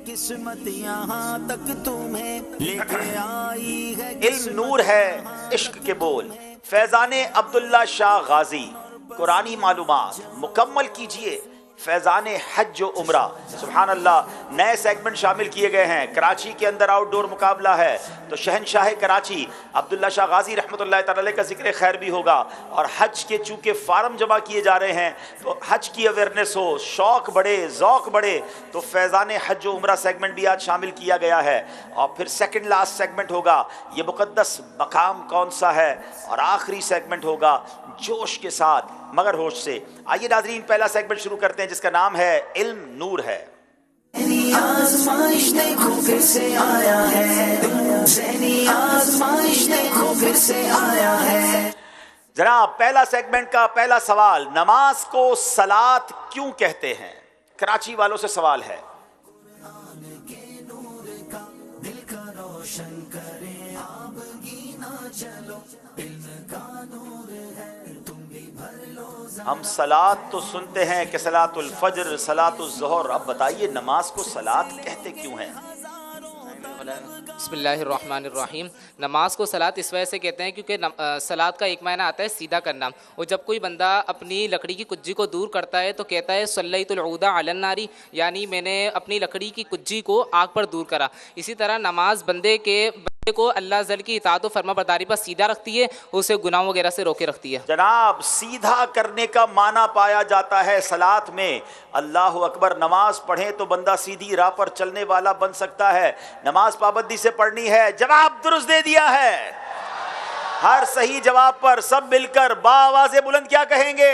قسمت یہاں تک تمہیں لیके آئی ہے. علم نور ہے، عشق کے بول. فیضان عبداللہ شاہ غازی. قرآنی معلومات مکمل کیجئے. فیضان حج و عمرہ. سبحان اللہ، نئے سیگمنٹ شامل کیے گئے ہیں. کراچی کے اندر آؤٹ ڈور مقابلہ ہے تو شہنشاہ کراچی عبداللہ شاہ غازی رحمۃ اللہ تعالی کا ذکر خیر بھی ہوگا. اور حج کے چونکہ فارم جمع کیے جا رہے ہیں تو حج کی اویئرنیس ہو، شوق بڑھے، ذوق بڑھے، تو فیضان حج و عمرہ سیگمنٹ بھی آج شامل کیا گیا ہے. اور پھر سیکنڈ لاسٹ سیگمنٹ ہوگا یہ مقدس مقام کون سا ہے، اور آخری سیگمنٹ ہوگا جوش کے ساتھ مگر ہوش سے. آئیے ناظرین، پہلا سیگمنٹ شروع کرتے ہیں جس کا نام ہے علم نور ہے. آزمائش دیکھو پھر سے آیا ہے، ذہنی آزمائش دیکھو پھر سے آیا ہے. جناب، پہلا سیگمنٹ کا پہلا سوال، نماز کو صلاۃ کیوں کہتے ہیں؟ کراچی والوں سے سوال ہے. ہم صلاۃ تو سنتے ہیں کہ صلاۃ الفجر، صلاۃ الظہر، اب بتائیے نماز کو صلاۃ کہتے کیوں ہیں؟ بسم اللہ الرحمن الرحیم. نماز کو صلاۃ اس وجہ سے کہتے ہیں کیونکہ صلاۃ کا ایک معنی آتا ہے سیدھا کرنا، اور جب کوئی بندہ اپنی لکڑی کی کجی کو دور کرتا ہے تو کہتا ہے صلیت العود علی النار، یعنی میں نے اپنی لکڑی کی کجی کو آگ پر دور کرا. اسی طرح نماز بندے کو اللہ ذل کی اطاعت و فرما برداری پر سیدھا رکھتی ہے، اسے گناہ وغیرہ سے روکے رکھتی ہے. جناب، سیدھا کرنے کا معنی پایا جاتا ہے صلاۃ میں. اللہ اکبر، نماز پڑھیں تو بندہ سیدھی راہ پر چلنے والا بن سکتا ہے. نماز پابندی سے پڑھنی ہے. جواب درست دے دیا ہے. ہر صحیح جواب پر سب مل کر بآواز بلند کیا کہیں گے؟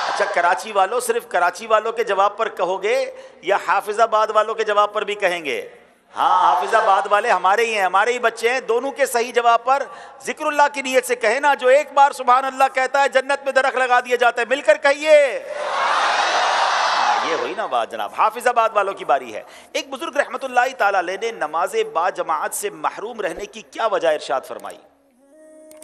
اچھا، کراچی والوں صرف کراچی والوں کے جواب پر کہو گے یا حافظ آباد والوں کے جواب پر بھی کہیں گے؟ ہاں، حافظ آباد والے ہمارے ہی ہیں، ہمارے ہی بچے ہیں. دونوں کے صحیح جواب پر ذکر اللہ کی نیت سے کہیں نا. جو ایک بار سبحان اللہ کہتا ہے جنت میں درخت لگا دیا جاتا ہے. مل کر کہیے. یہ ہوئی نا بات جناب. حافظ آباد والوں کی باری ہے. ایک بزرگ رحمت اللہ تعالی علیہ نے نماز با جماعت سے محروم رہنے کی کیا وجہ ارشاد فرمائی؟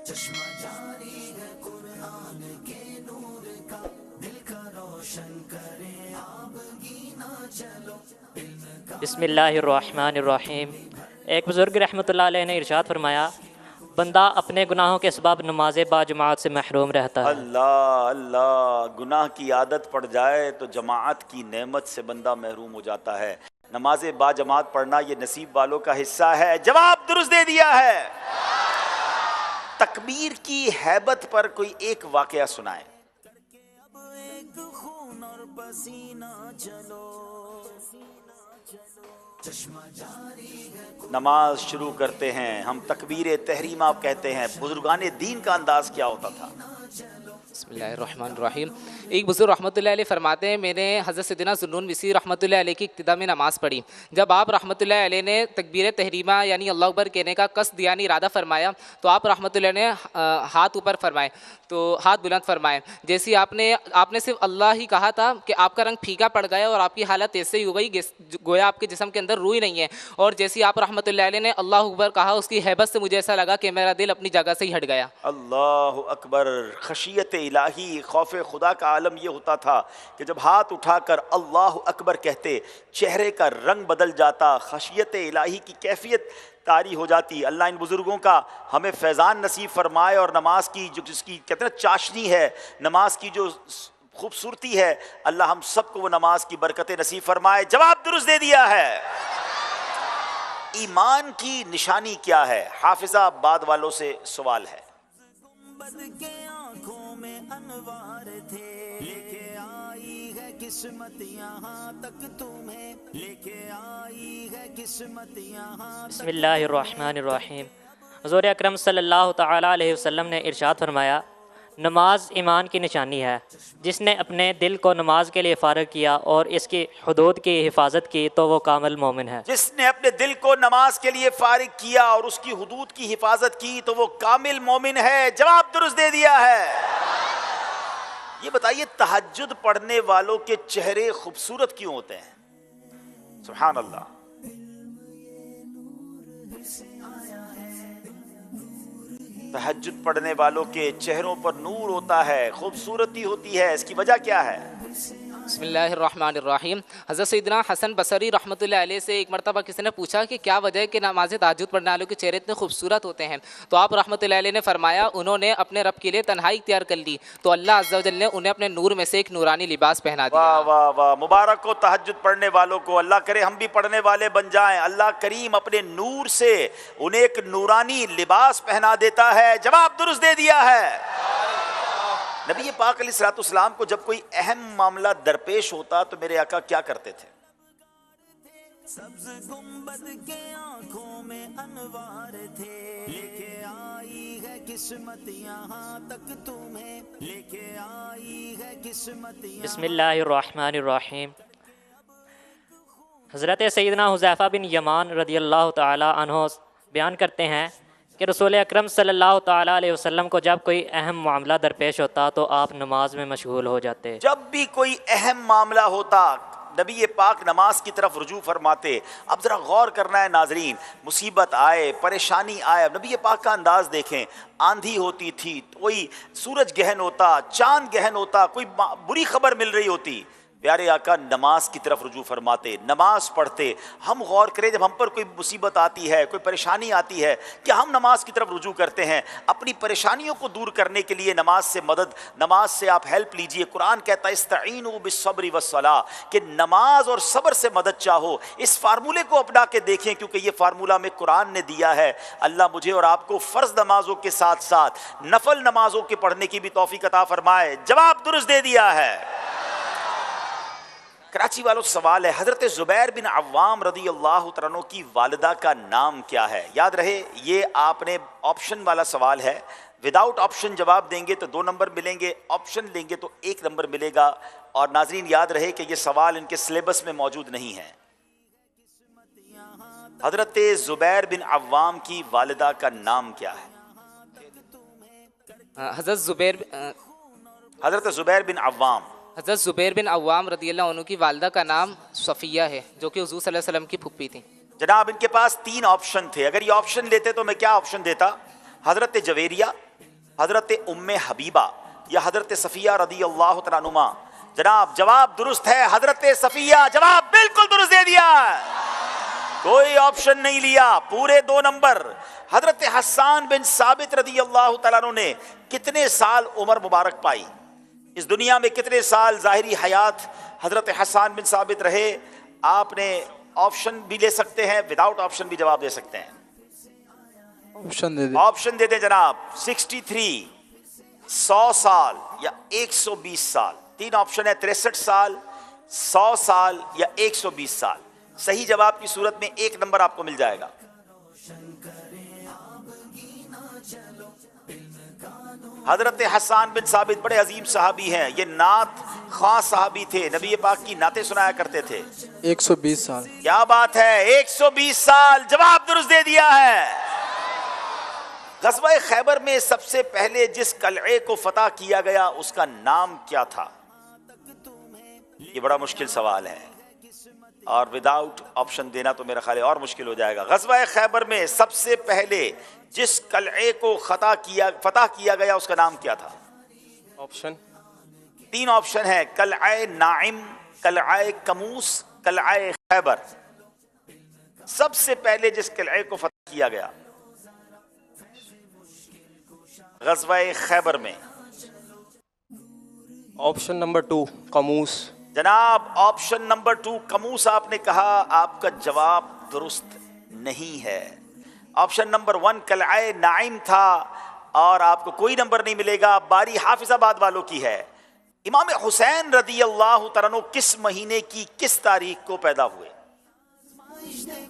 چشمہ جاری ہے قرآن کے نور کا، دل کا روشن کرے آپ گینا چلو. بسم اللہ الرحمن الرحیم. ایک بزرگ رحمۃ اللہ علیہ نے ارشاد فرمایا، بندہ اپنے گناہوں کے سبب نماز با جماعت سے محروم رہتا ہے. اللہ اللہ، گناہ کی عادت پڑ جائے تو جماعت کی نعمت سے بندہ محروم ہو جاتا ہے. نماز با جماعت پڑھنا یہ نصیب والوں کا حصہ ہے. جواب درست دے دیا ہے. تکبیر کی ہیبت پر کوئی ایک واقعہ سنائیں. ایک خون اور پسینہ چلو. چشمہ جاری ہے. نماز شروع کرتے ہیں ہم تکبیر تحریم آپ کہتے ہیں. بزرگان دین کا انداز کیا ہوتا تھا؟ بسم اللہ الرحمن الرحیم. ایک بزرگ رحمۃ اللہ علیہ فرماتے ہیں، میں نے حضرت سیدنا ذوالنون وسی رحمۃ اللہ علیہ کی ابتدا میں نماز پڑھی. جب آپ رحمۃ اللہ علیہ نے تکبیر تحریمہ یعنی اللہ اکبر کہنے کا قصد یعنی ارادہ فرمایا تو آپ رحمۃ اللہ نے ہاتھ اوپر فرمائے، تو ہاتھ بلند فرمائے. جیسی آپ نے صرف اللہ ہی کہا تھا کہ آپ کا رنگ پھیکا پڑ گیا اور آپ کی حالت ایسے ہی ہو گئی گویا آپ کے جسم کے اندر روح ہی نہیں ہے. اور جیسی آپ رحمۃ اللہ علیہ نے اللہ اکبر کہا، اس کی ہیبت سے مجھے ایسا لگا کہ میرا دل اپنی جگہ سے ہی ہٹ گیا. اللہ اکبر. خشیت الہی، خوف خدا کا عالم یہ ہوتا تھا کہ جب ہاتھ اٹھا کر اللہ اکبر کہتے چہرے کا رنگ بدل جاتا، خشیت الہی کی کیفیت طاری ہو جاتی. اللہ ان بزرگوں کا ہمیں فیضان نصیب فرمائے، اور نماز کی جس کی کہتے ہیں چاشنی ہے، نماز کی جو خوبصورتی ہے، اللہ ہم سب کو وہ نماز کی برکتیں نصیب فرمائے. جواب درست دے دیا ہے. ایمان کی نشانی کیا ہے؟ حافظ آباد والوں سے سوال ہے. گنبد کے آنکھوں میں انوار تھے، لے کے آئی ہے قسمت یہاں تک تمہیں، لے کے آئی ہے قسمت یہاں. بسم اللہ الرحمن الرحیم. حضور اکرم صلی اللہ تعالیٰ علیہ وسلم نے ارشاد فرمایا، نماز ایمان کی نشانی ہے. جس نے اپنے دل کو نماز کے لیے فارغ کیا اور اس کی حدود کی حفاظت کی تو وہ کامل مومن ہے. جس نے اپنے دل کو نماز کے لیے فارغ کیا اور اس کی حدود کی حفاظت کی تو وہ کامل مومن ہے. جواب درست دے دیا ہے. یہ بتائیے تہجد پڑھنے والوں کے چہرے خوبصورت کیوں ہوتے ہیں؟ سبحان اللہ. تہجد پڑھنے والوں کے چہروں پر نور ہوتا ہے، خوبصورتی ہوتی ہے. اس کی وجہ کیا ہے؟ بسم اللہ الرحمن الرحیم. حضرت سیدنا حسن بصری رحمۃ اللہ علیہ سے ایک مرتبہ کسی نے پوچھا کہ کیا وجہ ہے کہ نماز تہجد پڑھنے والوں کے چہرے اتنے خوبصورت ہوتے ہیں؟ تو آپ رحمۃ اللہ علیہ نے فرمایا انہوں نے اپنے رب کے لیے تنہائی اختیار کر لی تو اللہ عز و جل نے انہیں اپنے نور میں سے ایک نورانی لباس پہنا دیا. واہ واہ واہ، مبارک ہو تہجد پڑھنے والوں کو. اللہ کرے ہم بھی پڑھنے والے بن جائیں. اللہ کریم اپنے نور سے انہیں ایک نورانی لباس پہنا دیتا ہے. جواب درست دے دیا ہے. نبی پاک علیہ الصلوۃ والسلام کو جب کوئی اہم معاملہ درپیش ہوتا تو میرے آقا کیا کرتے تھے؟ سبز گنبد کے آنکھوں میں انوار تھے، لے کے آئی ہے قسمت یہاں تک تمہیں، لے کے آئی ہے قسمت یہاں. بسم اللہ الرحمن الرحیم. حضرت سیدنا حذیفہ بن یمان رضی اللہ تعالی عنہ بیان کرتے ہیں کہ رسول اکرم صلی اللہ تعالیٰ علیہ وسلم کو جب کوئی اہم معاملہ درپیش ہوتا تو آپ نماز میں مشغول ہو جاتے. جب بھی کوئی اہم معاملہ ہوتا نبی پاک نماز کی طرف رجوع فرماتے. اب ذرا غور کرنا ہے ناظرین، مصیبت آئے، پریشانی آئے، نبی پاک کا انداز دیکھیں. آندھی ہوتی تھی، کوئی سورج گہن ہوتا، چاند گہن ہوتا، کوئی بری خبر مل رہی ہوتی، پیارے آقا نماز کی طرف رجوع فرماتے، نماز پڑھتے. ہم غور کریں جب ہم پر کوئی مصیبت آتی ہے، کوئی پریشانی آتی ہے، کیا ہم نماز کی طرف رجوع کرتے ہیں؟ اپنی پریشانیوں کو دور کرنے کے لیے نماز سے مدد، نماز سے آپ ہیلپ لیجئے. قرآن کہتا ہے استعینوا بالصبر والصلاۃ، کہ نماز اور صبر سے مدد چاہو. اس فارمولے کو اپنا کے دیکھیں کیونکہ یہ فارمولہ میں قرآن نے دیا ہے. اللہ مجھے اور آپ کو فرض نمازوں کے ساتھ ساتھ نفل نمازوں کے پڑھنے کی بھی توفیق عطا فرمائے. جواب درست دے دیا ہے. کراچی والوں سے سوال ہے، حضرت زبیر بن عوام رضی اللہ تعالیٰ عنہ کی والدہ کا نام کیا ہے؟ یاد رہے یہ آپ نے آپشن والا سوال ہے. وداؤٹ آپشن جواب دیں گے تو 2 نمبر ملیں گے، آپشن لیں گے تو 1 نمبر ملے گا. اور ناظرین یاد رہے کہ یہ سوال ان کے سلیبس میں موجود نہیں ہے. حضرت زبیر بن عوام کی والدہ کا نام کیا ہے؟ حضرت زبیر بن عوام رضی اللہ عنہ کی والدہ کا نام صفیہ ہے جو کہ حضور صلی اللہ علیہ وسلم کی پھپھی تھیں. جناب ان کے پاس 3 آپشن تھے. اگر یہ آپشن لیتے تو میں کیا آپشن دیتا؟ حضرت جویریہ، حضرت ام حبیبہ یا حضرت صفیہ رضی اللہ تعالیٰ عنہما. جناب جواب درست ہے حضرت صفیہ. جواب بالکل درست دے دیا، کوئی آپشن نہیں لیا، پورے 2 نمبر. حضرت حسان بن ثابت رضی اللہ تعالیٰ عنہ نے کتنے سال عمر مبارک پائی؟ اس دنیا میں کتنے سال ظاہری حیات حضرت حسان بن ثابت رہے؟ آپ نے آپشن بھی لے سکتے ہیں، وداؤٹ آپشن بھی جواب دے سکتے ہیں. آپشن دے دیں جناب. 63، 100 سال یا 120 سال. 3 آپشن ہے، 63 سال، 100 سال یا 120 سال. صحیح جواب کی صورت میں 1 نمبر آپ کو مل جائے گا. حضرت حسان بن ثابت بڑے عظیم صحابی ہیں، یہ نعت خواں صحابی تھے، نبی پاک کی نعتیں سنایا کرتے تھے. 120 سال. کیا بات ہے، 120 سال. جواب درست دے دیا ہے. غزوہ خیبر میں سب سے پہلے جس قلعے کو فتح کیا گیا اس کا نام کیا تھا؟ یہ بڑا مشکل سوال ہے اور وداؤٹ آپشن دینا تو میرا خیال ہے اور مشکل ہو جائے گا. غزوہ خیبر میں سب سے پہلے جس قلعے کو فتح کیا گیا اس کا نام کیا تھا؟ آپشن 3 آپشن ہے، قلعہ ناعم، قلعہ کموس، قلعہ خیبر. سب سے پہلے جس قلعے کو فتح کیا گیا غزوہ خیبر میں. Option number 2 قموس. جناب آپشن نمبر 2 قموس آپ نے کہا، آپ کا جواب درست نہیں ہے. آپشن نمبر 1 قلعہ ناعم تھا اور آپ کو کوئی نمبر نہیں ملے گا. باری حافظ آباد والوں کی ہے. امام حسین رضی اللہ تعالیٰ عنہ کس مہینے کی کس تاریخ کو پیدا ہوئے؟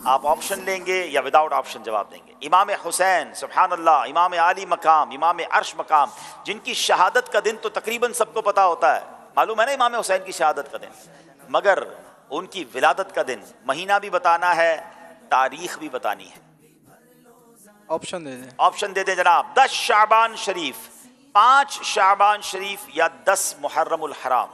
آپ آپشن لیں گے یا وداؤٹ آپشن جواب دیں گے؟ امام حسین سبحان اللہ، امام عالی مقام، امام عرش مقام، جن کی شہادت کا دن تو تقریباً سب کو پتا ہوتا ہے، معلوم ہے نا امام حسین کی شہادت کا دن، مگر ان کی ولادت کا دن مہینہ بھی بتانا ہے، تاریخ بھی بتانی ہے. آپشن دے دیں. آپشن دے دیں جناب. 10 شعبان شریف، 5 شعبان شریف یا 10 محرم الحرام.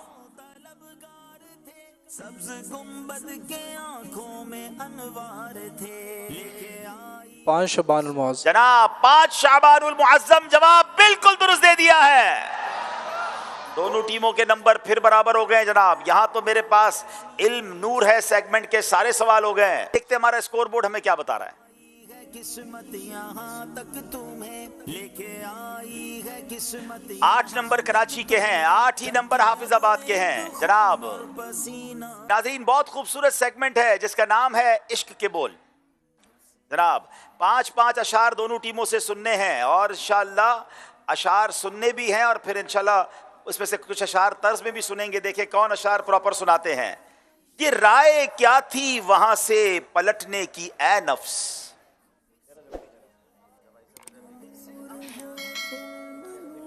سبز گنبد کے آنکھوں میں انوار تھے، لے کے آئی 5 شعبان المعظم. جناب 5 شعبان المعظم. جواب بالکل درست دے دیا ہے. دونوں ٹیموں کے نمبر پھر برابر ہو گئے جناب. یہاں تو میرے پاس علم نور ہے سیگمنٹ کے سارے سوال ہو گئے ہیں. دیکھتے ہمارا اسکور بورڈ ہمیں کیا بتا رہا ہے. قسمت یہاں تک تمہیں لے کے آئی ہے قسمت 8 نمبر کراچی کے ہیں, 8 ہی نمبر حافظ آباد کے ہیں جناب. پسینہ ناظرین بہت خوبصورت سیگمنٹ ہے جس کا نام ہے عشق کے بول. جناب 5 اشعار دونوں ٹیموں سے سننے ہیں اور انشاءاللہ اشعار سننے بھی ہیں اور پھر انشاءاللہ اس میں سے کچھ اشعار طرز میں بھی سنیں گے. دیکھیں کون اشعار پراپر سناتے ہیں. یہ رائے کیا تھی وہاں سے پلٹنے کی اے نفس.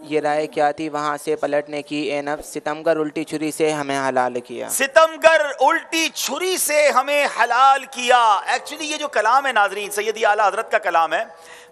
یہ رائے کیا تھی وہاں سے پلٹنے کی اے نفس, ستمگر الٹی چھری سے ہمیں حلال کیا. ستمگر الٹی چھری سے ہمیں حلال کیا. ایکچولی یہ جو کلام ہے ناظرین سیدی اعلیٰ حضرت کا کلام ہے.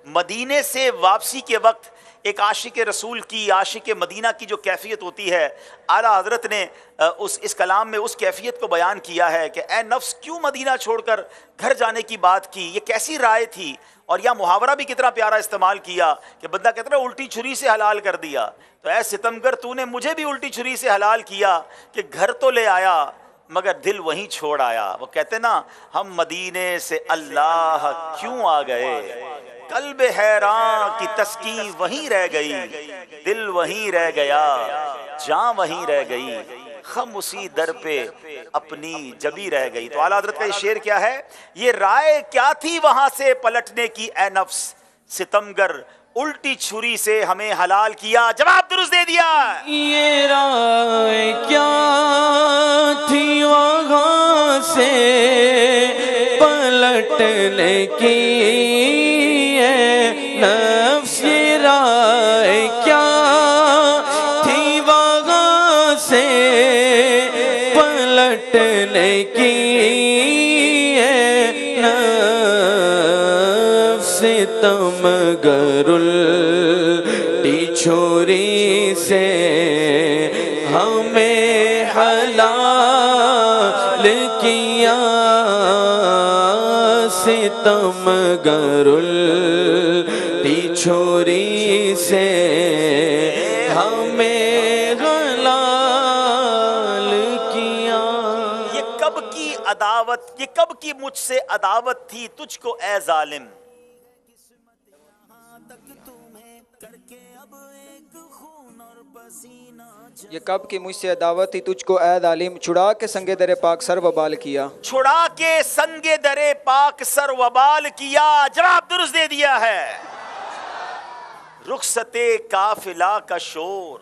مدینے سے واپسی کے وقت ایک عاشق رسول کی, عاشق مدینہ کی جو کیفیت ہوتی ہے, اعلیٰ حضرت نے اس کلام میں اس کیفیت کو بیان کیا ہے کہ اے نفس کیوں مدینہ چھوڑ کر گھر جانے کی بات کی, یہ کیسی رائے تھی. اور یہ محاورہ بھی کتنا پیارا استعمال کیا کہ بندہ کہتا ہے الٹی چھری سے حلال کر دیا. تو اے ستمگر تو نے مجھے بھی الٹی چھری سے حلال کیا کہ گھر تو لے آیا مگر دل وہیں چھوڑ آیا. وہ کہتے نا ہم مدینے سے اللہ کیوں آ گئے, قلب حیران کی تسکین وہیں رہ گئی, دل وہیں رہ گیا, جاں وہیں رہ گئی, خم اسی در پہ اپنی جبی رہ گئی. تو اعلیٰ حضرت کا یہ شعر کیا ہے, یہ رائے کیا تھی وہاں سے پلٹنے کی اے نفس, ستمگر الٹی چھری سے ہمیں حلال کیا. جواب درست دے دیا. یہ رائے کیا تھی وہاں سے پلٹنے کی اے نفس, یہ رائے کیا تھی وہاں سے پلٹنے کی اے نفس, ستمگر الٹی چھری سے ہمیں حلال کیا. ستمگر الٹی چھری سے ہمیں حلال کیا. یہ کب کی عداوت, یہ کب کی مجھ سے عداوت تھی تجھ کو اے ظالم. یہ کب کی مجھ سے عداوت تھی تجھ کو اے ظالم, چھڑا کے سنگ در پاک سر وبال کیا. چھڑا کے سنگ در پاک سر وبال کیا. جواب درست دے دیا ہے. رخصت قافلہ کا شور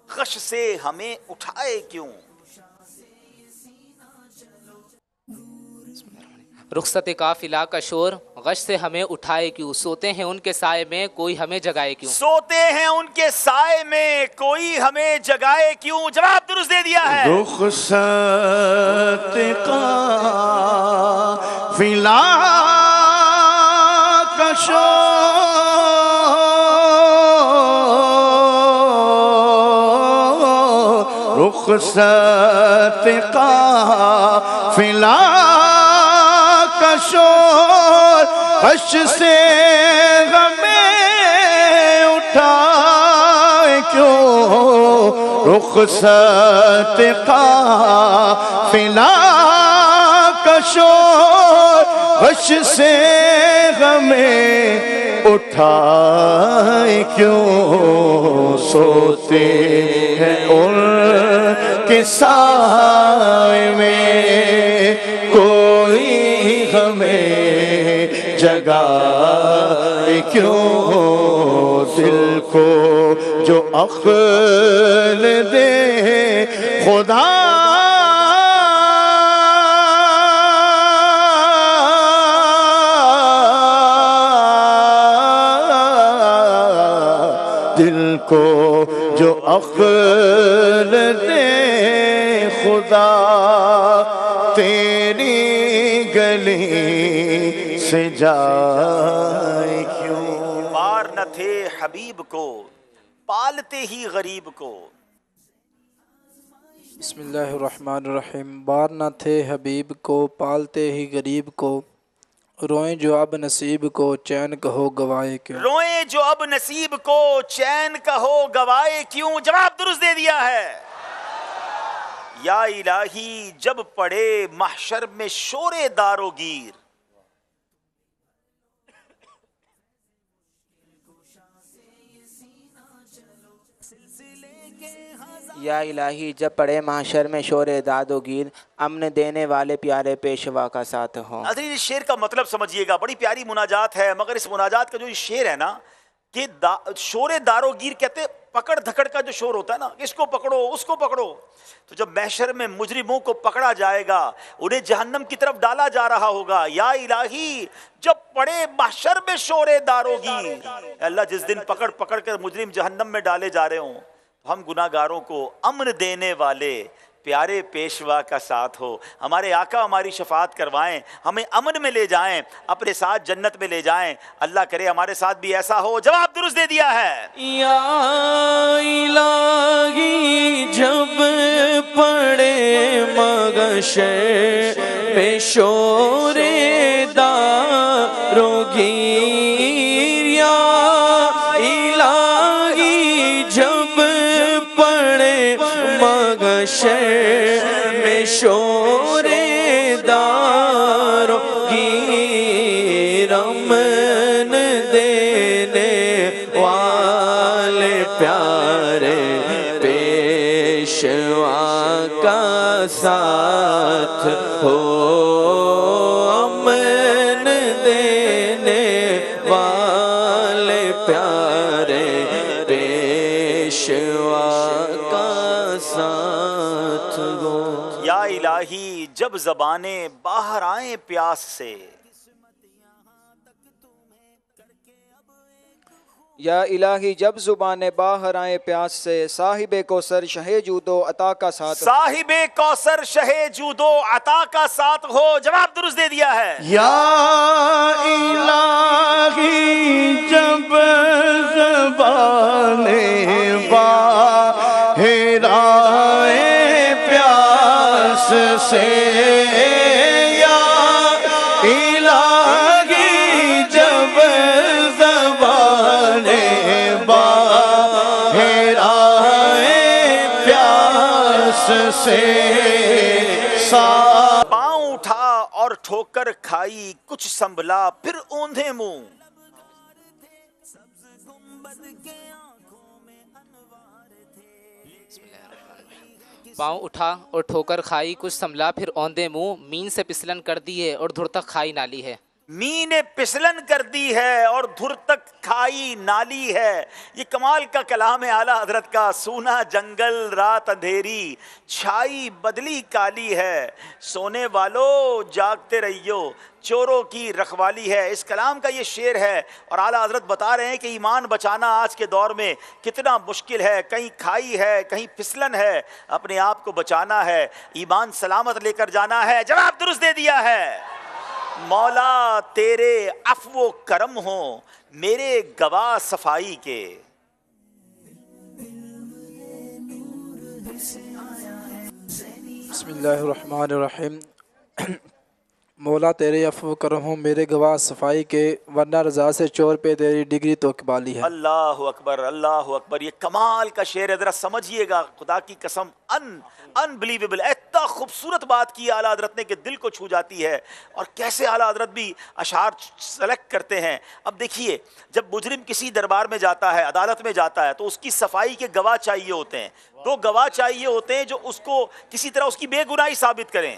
غش سے ہمیں اٹھائے کیوں. رخصت قافلہ کا شور غش سے ہمیں اٹھائے کیوں, سوتے ہیں ان کے سائے میں کوئی ہمیں جگائے کیوں. سوتے ہیں ان کے سائے میں کوئی ہمیں جگائے کیوں. جواب درست دے دیا ہے. رخصت قافلہ کا شور, رخصت قافلہ کا شور غش سے ہمیں اٹھائے کیوں. رخصت قافلہ کا شور غش سے ہمیں اٹھائے کیوں. سوتے ہیں ان کے سائے میں کوئی ہمیں جگائے کیوں. دل کو جو عقل دے خدا دل کو جو عقل دے خدا, تیری گلی سے جائے کیوں. بار نہ تھے حبیب کو پالتے ہی غریب کو. بسم اللہ الرحمن الرحیم. بار نہ تھے حبیب کو پالتے ہی غریب کو, روئیں جو اب نصیب کو چین کہو گوائے کیوں. روئیں جو اب نصیب کو چین کہو گوائے کیوں. جواب درست دے دیا ہے. یا الہی جب پڑے محشر میں شور دار و گیر. یا الہی جب پڑے محشر میں شور داد و گیر امن دینے والے پیارے پیشوا کا ساتھ ہوں. ناظرین اس شعر کا مطلب سمجھیے گا. بڑی پیاری مناجات ہے مگر اس مناجات کا جو یہ شعر ہے نا کہ شور دار و گیر کہتے ہیں پکڑ دھکڑ کا جو شور ہوتا ہے نا، اس کو پکڑو اس کو پکڑو. تو جب محشر میں مجرموں کو پکڑا جائے گا، انہیں جہنم کی طرف ڈالا جا رہا ہوگا. یا الہی جب پڑے محشر میں شور دار و گیر، اللہ جس دن پکڑ پکڑ کر مجرم جہنم میں ڈالے جا رہے ہوں، ہم گناہگاروں کو امن دینے والے پیارے پیشوا کا ساتھ ہو. ہمارے آقا ہماری شفاعت کروائیں، ہمیں امن میں لے جائیں، اپنے ساتھ جنت میں لے جائیں. اللہ کرے ہمارے ساتھ بھی ایسا ہو. جواب درست دے دیا ہے. یا الہی جب پڑے مغشر میں شور دار و گیر. یا الہی جب پڑے مغشر میں شور دار و گیر امن دینے والے پیارے پیشوا کا ساتھ ہو. امن دینے والے پیارے پیشوا کا ساتھ ہو. یا الہی جب زبانیں باہر آئیں پیاس سے، یا الہی جب زبانیں باہر آئیں پیاس سے صاحب کوثر شہ جود و عطا کا ساتھ. صاحب کوثر شہ جود و عطا کا ساتھ ہو. جواب درست دے دیا ہے. یا الہی جب زبانیں باہر آئیں پیاس سے. یا الہی جب زبانیں باہر آئیں پیاس سے. پاؤں اٹھا اور ٹھوکر کھائی کچھ سنبھلا پھر اوندھے منہ. پاؤں اٹھا اور ٹھوکر کھائی کچھ سنبھلا پھر اوندے منہ. مین سے پسلن کر دی ہے اور دھر تک کھائی نالی ہے. می نے پسلن کر دی ہے اور دھر تک کھائی نالی ہے. یہ کمال کا کلام ہے اعلیٰ حضرت کا. سونا جنگل رات اندھیری چھائی بدلی کالی ہے. سونے والو جاگتے رہیو چوروں کی رکھوالی ہے. اس کلام کا یہ شعر ہے اور اعلیٰ حضرت بتا رہے ہیں کہ ایمان بچانا آج کے دور میں کتنا مشکل ہے. کہیں کھائی ہے کہیں پھسلن ہے. اپنے آپ کو بچانا ہے، ایمان سلامت لے کر جانا ہے. جواب درست دے دیا ہے. مولا تیرے عفو و کرم ہوں میرے گواہ صفائی کے. بسم اللہ الرحمن الرحیم. مولا تیرے عفو و کرم ہوں میرے گواہ صفائی کے، ورنہ رضا سے چور پہ تیری ڈگری تو اقبالی ہے. اللہ اکبر اللہ اکبر. یہ کمال کا شعر ہے، ذرا سمجھیے گا. خدا کی قسم انبلیویبل. اتنا خوبصورت بات کی اعلیٰ حضرت نے کہ دل کو چھو جاتی ہے. اور کیسے اعلیٰ حضرت بھی اشعار سلیکٹ کرتے ہیں. اب دیکھیے جب مجرم کسی دربار میں جاتا ہے، عدالت میں جاتا ہے، تو اس کی صفائی کے گواہ چاہیے ہوتے ہیں. 2 گواہ چاہیے ہوتے ہیں جو اس کو کسی طرح اس کی بے گناہی ثابت کریں.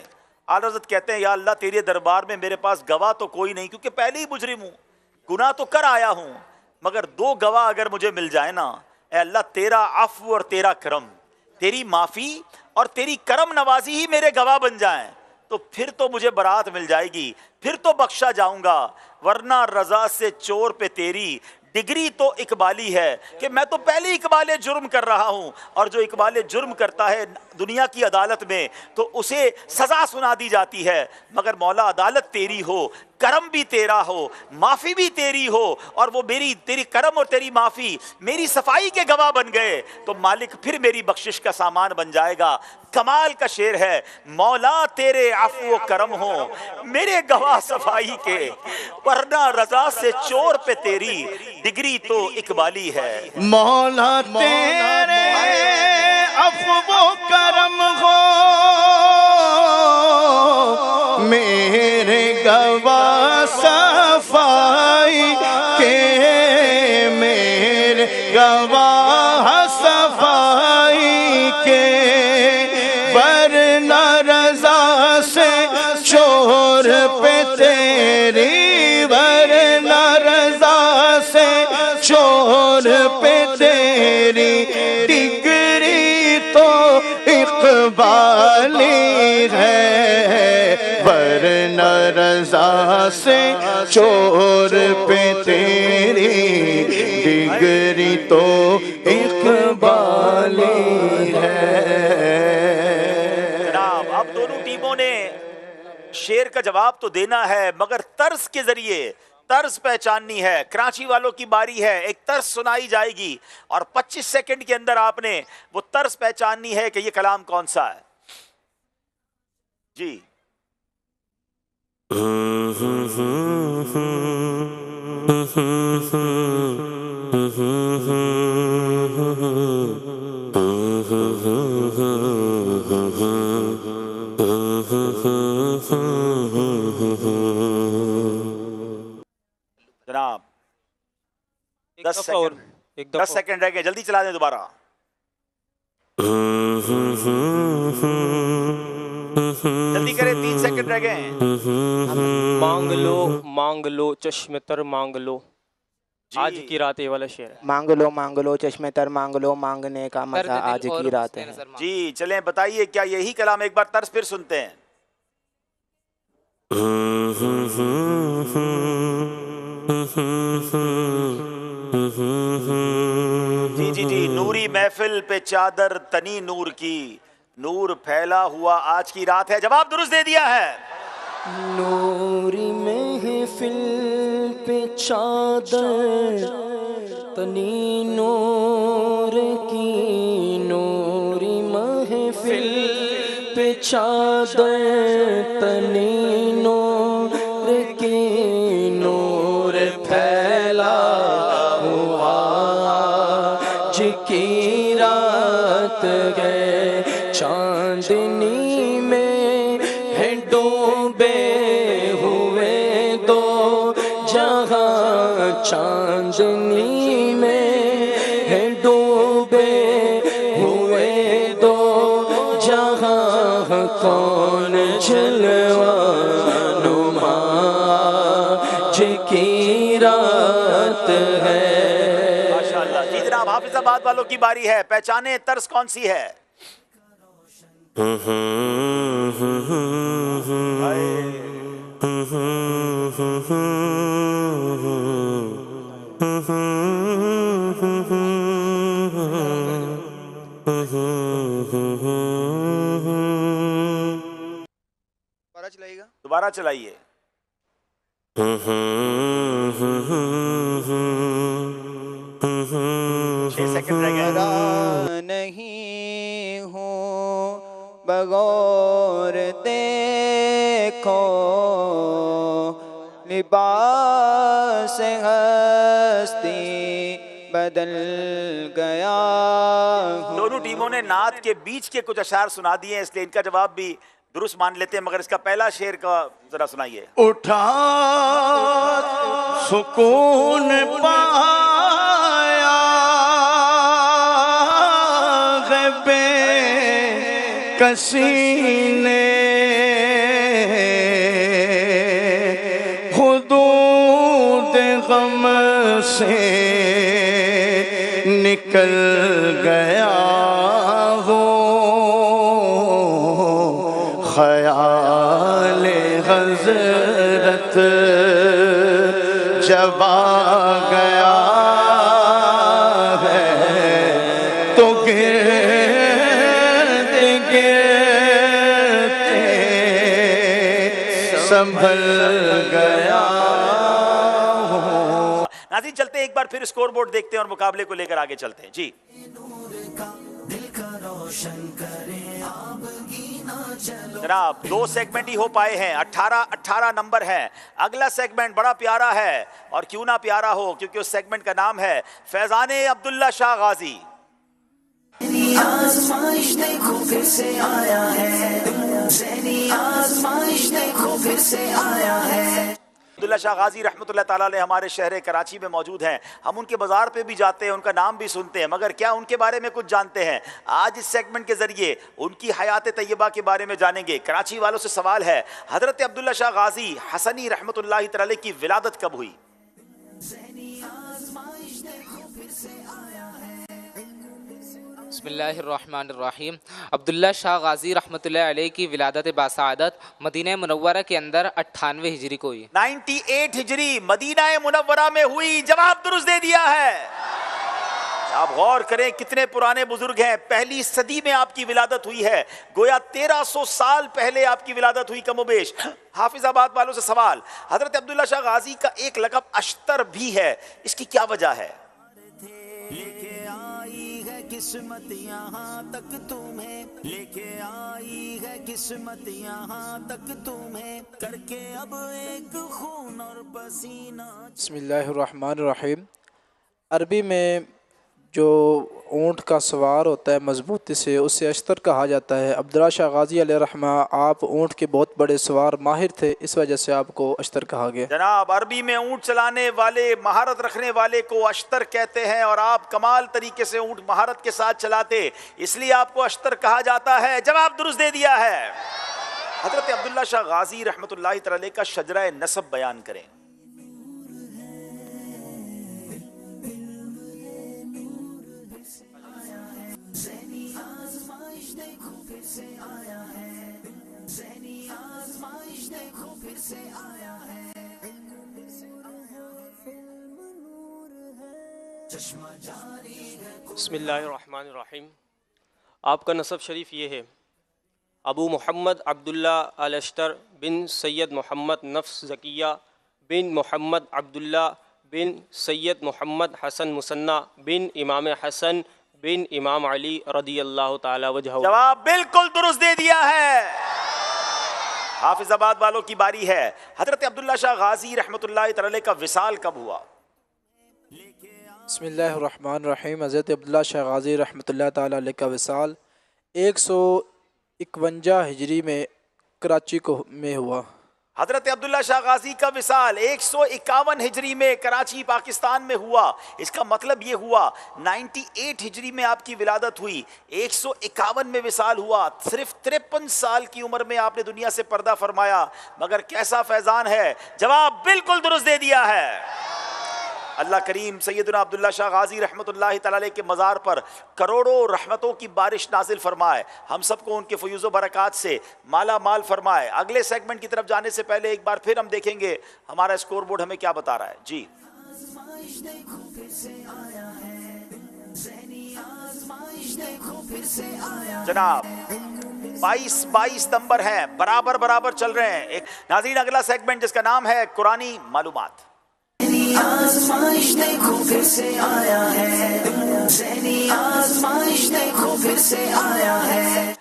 اعلیٰ حضرت کہتے ہیں یا اللہ تیرے دربار میں میرے پاس گواہ تو کوئی نہیں، کیونکہ پہلے ہی مجرم ہوں، گناہ تو کر آیا ہوں، مگر 2 گواہ اگر مجھے مل جائے نا، اے اللہ تیرا عفو اور تیرا کرم، تیری معافی اور تیری کرم نوازی ہی میرے گواہ بن جائیں، تو پھر تو مجھے برات مل جائے گی، پھر تو بخشا جاؤں گا. ورنہ رضا سے چور پہ تیری ڈگری تو اقبالی ہے، کہ میں تو پہلے اقبال جرم کر رہا ہوں. اور جو اقبال جرم کرتا ہے دنیا کی عدالت میں تو اسے سزا سنا دی جاتی ہے. مگر مولا عدالت تیری ہو، کرم بھی تیرا ہو، معافی بھی تیری ہو، اور وہ تیری کرم اور تیری معافی میری صفائی کے گواہ بن گئے، تو مالک پھر میری بخشش کا سامان بن جائے گا۔ کمال کا شعر ہے، مولا تیرے عفو و کرم ہو میرے گواہ صفائی کے، ورنہ رضا سے چور پہ تیری ڈگری تو اقبالی ہے۔ مولا تیرے عفو و کرم ہو میرے گواہ صفائی کے، میرے گواہ صفائی کے، ورنہ رضا سے چور پہ تیری، ورنہ رضا سے چور پہ تیری ڈگری تو اقبالی ہے، ورنہ رضا سے چور پہ تیری ڈگری تو اقبالی ہے۔ جناب اب دونوں ٹیموں نے شعر کا جواب تو دینا ہے، مگر طرز کے ذریعے طرز پہچاننی ہے۔ کراچی والوں کی باری ہے، ایک طرز سنائی جائے گی اور 25 سیکنڈ کے اندر آپ نے وہ طرز پہچاننی ہے کہ یہ کلام کون سا ہے۔ جی جناب 10 سیکنڈ رہ گئے، جلدی چلا دیں دوبارہ۔ جلدی کریں، 3 سیکنڈ رہ گئے۔ مانگ لو چشم تر مانگ لو، آج کی رات یہ والا شعر ہے۔ مانگ لو چشم تر مانگ لو، مانگنے کا مزہ آج کی رات ہے۔ جی چلیں بتائیے کیا یہی کلام، ایک بار طرز پھر سنتے ہیں۔ جی جی جی، نوری محفل پہ چادر تنی نور کی، نور پھیلا ہوا آج کی رات ہے۔ جواب درست دے دیا ہے۔ نوری محفل پہ چادر تنی نور کی، نوری محفل پہ چادر تنی نور کی، نور پھیلا ہوا آج کی رات ہے، چاندنی میں ہے ڈوبے ہوئے دو جہاں، چاندنی میں ہے ڈوبے ہوئے دو جہاں، کون جلوہ نما آج کی رات ہے۔ ماشاءاللہ جی جناب، حافظ آباد والوں کی باری ہے، پہچانے طرز کون سی ہے؟ دوبارہ چلائیے۔ 6 سیکنڈ رہ گئے۔ نہیں ہوں بغور دیکھو لباس ہستی بدل گیا ہوں۔ دونوں ٹیموں نے نعت کے بیچ کے کچھ اشعار سنا دیے ہیں، اس لیے ان کا جواب بھی درست مان لیتے ہیں، مگر اس کا پہلا شعر کا ذرا سنائیے۔ اٹھا سکون پایا ہے بے کسی نے، حدود غم سے نکل گیا ہو، خیال حضرت جب آ گیا ہے تو گرد گرتے संभल गया हूँ। नाज़रीन चलते हैं, एक बार फिर स्कोर बोर्ड देखते हैं और मुकाबले को लेकर आगे चलते हैं जी। जनाब 2 सेगमेंट ही हो पाए हैं, 18 नंबर हैं। अगला सेगमेंट बड़ा प्यारा है, और क्यों ना प्यारा हो, क्योंकि उस सेगमेंट का नाम है फैजाने अब्दुल्ला शाह गाजी। आज़माइश देखो फिर से आया है, ज़हनी आज़माइश देखो फिर से आया है। अब्दुल्ला शाह गाजी रहमतुल्लाह ताला अलैह हमारे शहर कराची में मौजूद हैं। हम उनके बाज़ार पे भी जाते हैं, उनका नाम भी सुनते हैं, मगर क्या उनके बारे में कुछ जानते हैं? आज इस सेगमेंट के ज़रिए उनकी हयात तय्यबा के बारे में जानेंगे। कराची वालों से सवाल है, हज़रत अब्दुल्ला शाह गाजी हसनी रहमतुल्लाह ताला अलैह की विलादत कब हुई? बिस्मिल्लाहिर्रहमानिर्रहीम। अब्दुल्ला शाह गाजी रहमतुल्लाह अलैह की विलादत बासआदत मदीना मुनव्वरा के अंदर 98 हिजरी को हुई। 98 हिजरी मदीना मुनव्वरा में हुई। जवाब दुरुस्त दे दिया है। आप गौर करें कितने पुराने बुजुर्ग हैं, पहली सदी में आपकी विलादत हुई है। गोया 1300 साल पहले आपकी विलादत हुई कमोबेश। हाफिजाबाद वालों से सवाल, हजरत अब्दुल्ला शाह गाजी का एक लक़ब अश्तर भी है, इसकी क्या वजह है? लेके आई है किस्मत यहाँ तक तुम्हें, लेके आई है किस्मत यहाँ तक तुम्हें, करके अब एक खून और पसीना। बिस्मिल्लाहिर्रहमानिर्रहीम। अरबी में जो ऊँट का सवार होता है मजबूती से, उससे अश्तर कहा जाता है। अब्दुल्ला शाह गाजी अलैहि रहमा आप ऊँट के बहुत बड़े सवार माहिर थे, इस वजह से आपको अश्तर कहा गया। जनाब अरबी में ऊँट चलाने वाले, महारत रखने वाले को अश्तर कहते हैं, और आप कमाल तरीके से ऊँट महारत के साथ चलाते, इसलिए आपको अश्तर कहा जाता है। जवाब दुरुस्त दे दिया है। हजरत अब्दुल्ला शाह गाजी रहमतुल्लाह ताला अलैह का शजरा नसब बयान करें। बिस्मिल्लाहिर्रहमानिर्रहीम। आपका नसब शरीफ ये है, अबू मोहम्मद अब्दुल्ला अल-अश्तर बिन सैयद मोहम्मद नफ्स ज़किया बिन मोहम्मद अब्दुल्ला बिन सैयद मोहम्मद हसन मुसन्ना बिन इमाम हसन बिन इमाम अली रदियल्लाहु ताला वजहहु। जवाब बिल्कुल दुरुस्त दे दिया है। हाफिजाबाद वालों की बारी है। हजरत अब्दुल्ला शाह गाजी रहमतुल्लाह ताला अलैह का विसाल कब हुआ? बिस्मिल्लाहिर्रहमानिर्रहीम। हज़रत अब्दुल्ला शाह गाजी रहमतुल्लाह ताला अलैह का विसाल 151 हिजरी में कराची में हुआ। हजरत अब्दुल्ला शाह गाजी का विसाल 151 हिजरी में कराची पाकिस्तान में हुआ। इसका मतलब ये हुआ 98 हिजरी में आपकी विलादत हुई, 151 में विसाल हुआ। सिर्फ 53 साल की उम्र में आपने दुनिया से पर्दा फरमाया, मगर कैसा फैजान है। जवाब बिल्कुल दुरुस्त दे दिया है। अल्लाह करीम सैयदना अब्दुल्ला शाह गाजी रहमतुल्लाह ताला अलैह के मज़ार पर करोड़ों रहमतों की बारिश नाजिल फरमाए, हम सबको उनके फयूज़ बरक़ात से माला माल फरमाए। अगले सेगमेंट की तरफ जाने से पहले एक बार फिर हम देखेंगे हमारा स्कोर बोर्ड हमें क्या बता रहा है जी। जनाब 22 नंबर हैं, बराबर चल रहे हैं। एक नाज़रीन अगला सेगमेंट जिसका नाम है कुरानी मालूमात। आज़माइश देखो फिर से आया है, ज़हनी आज़माइश देखो फिर से आया है।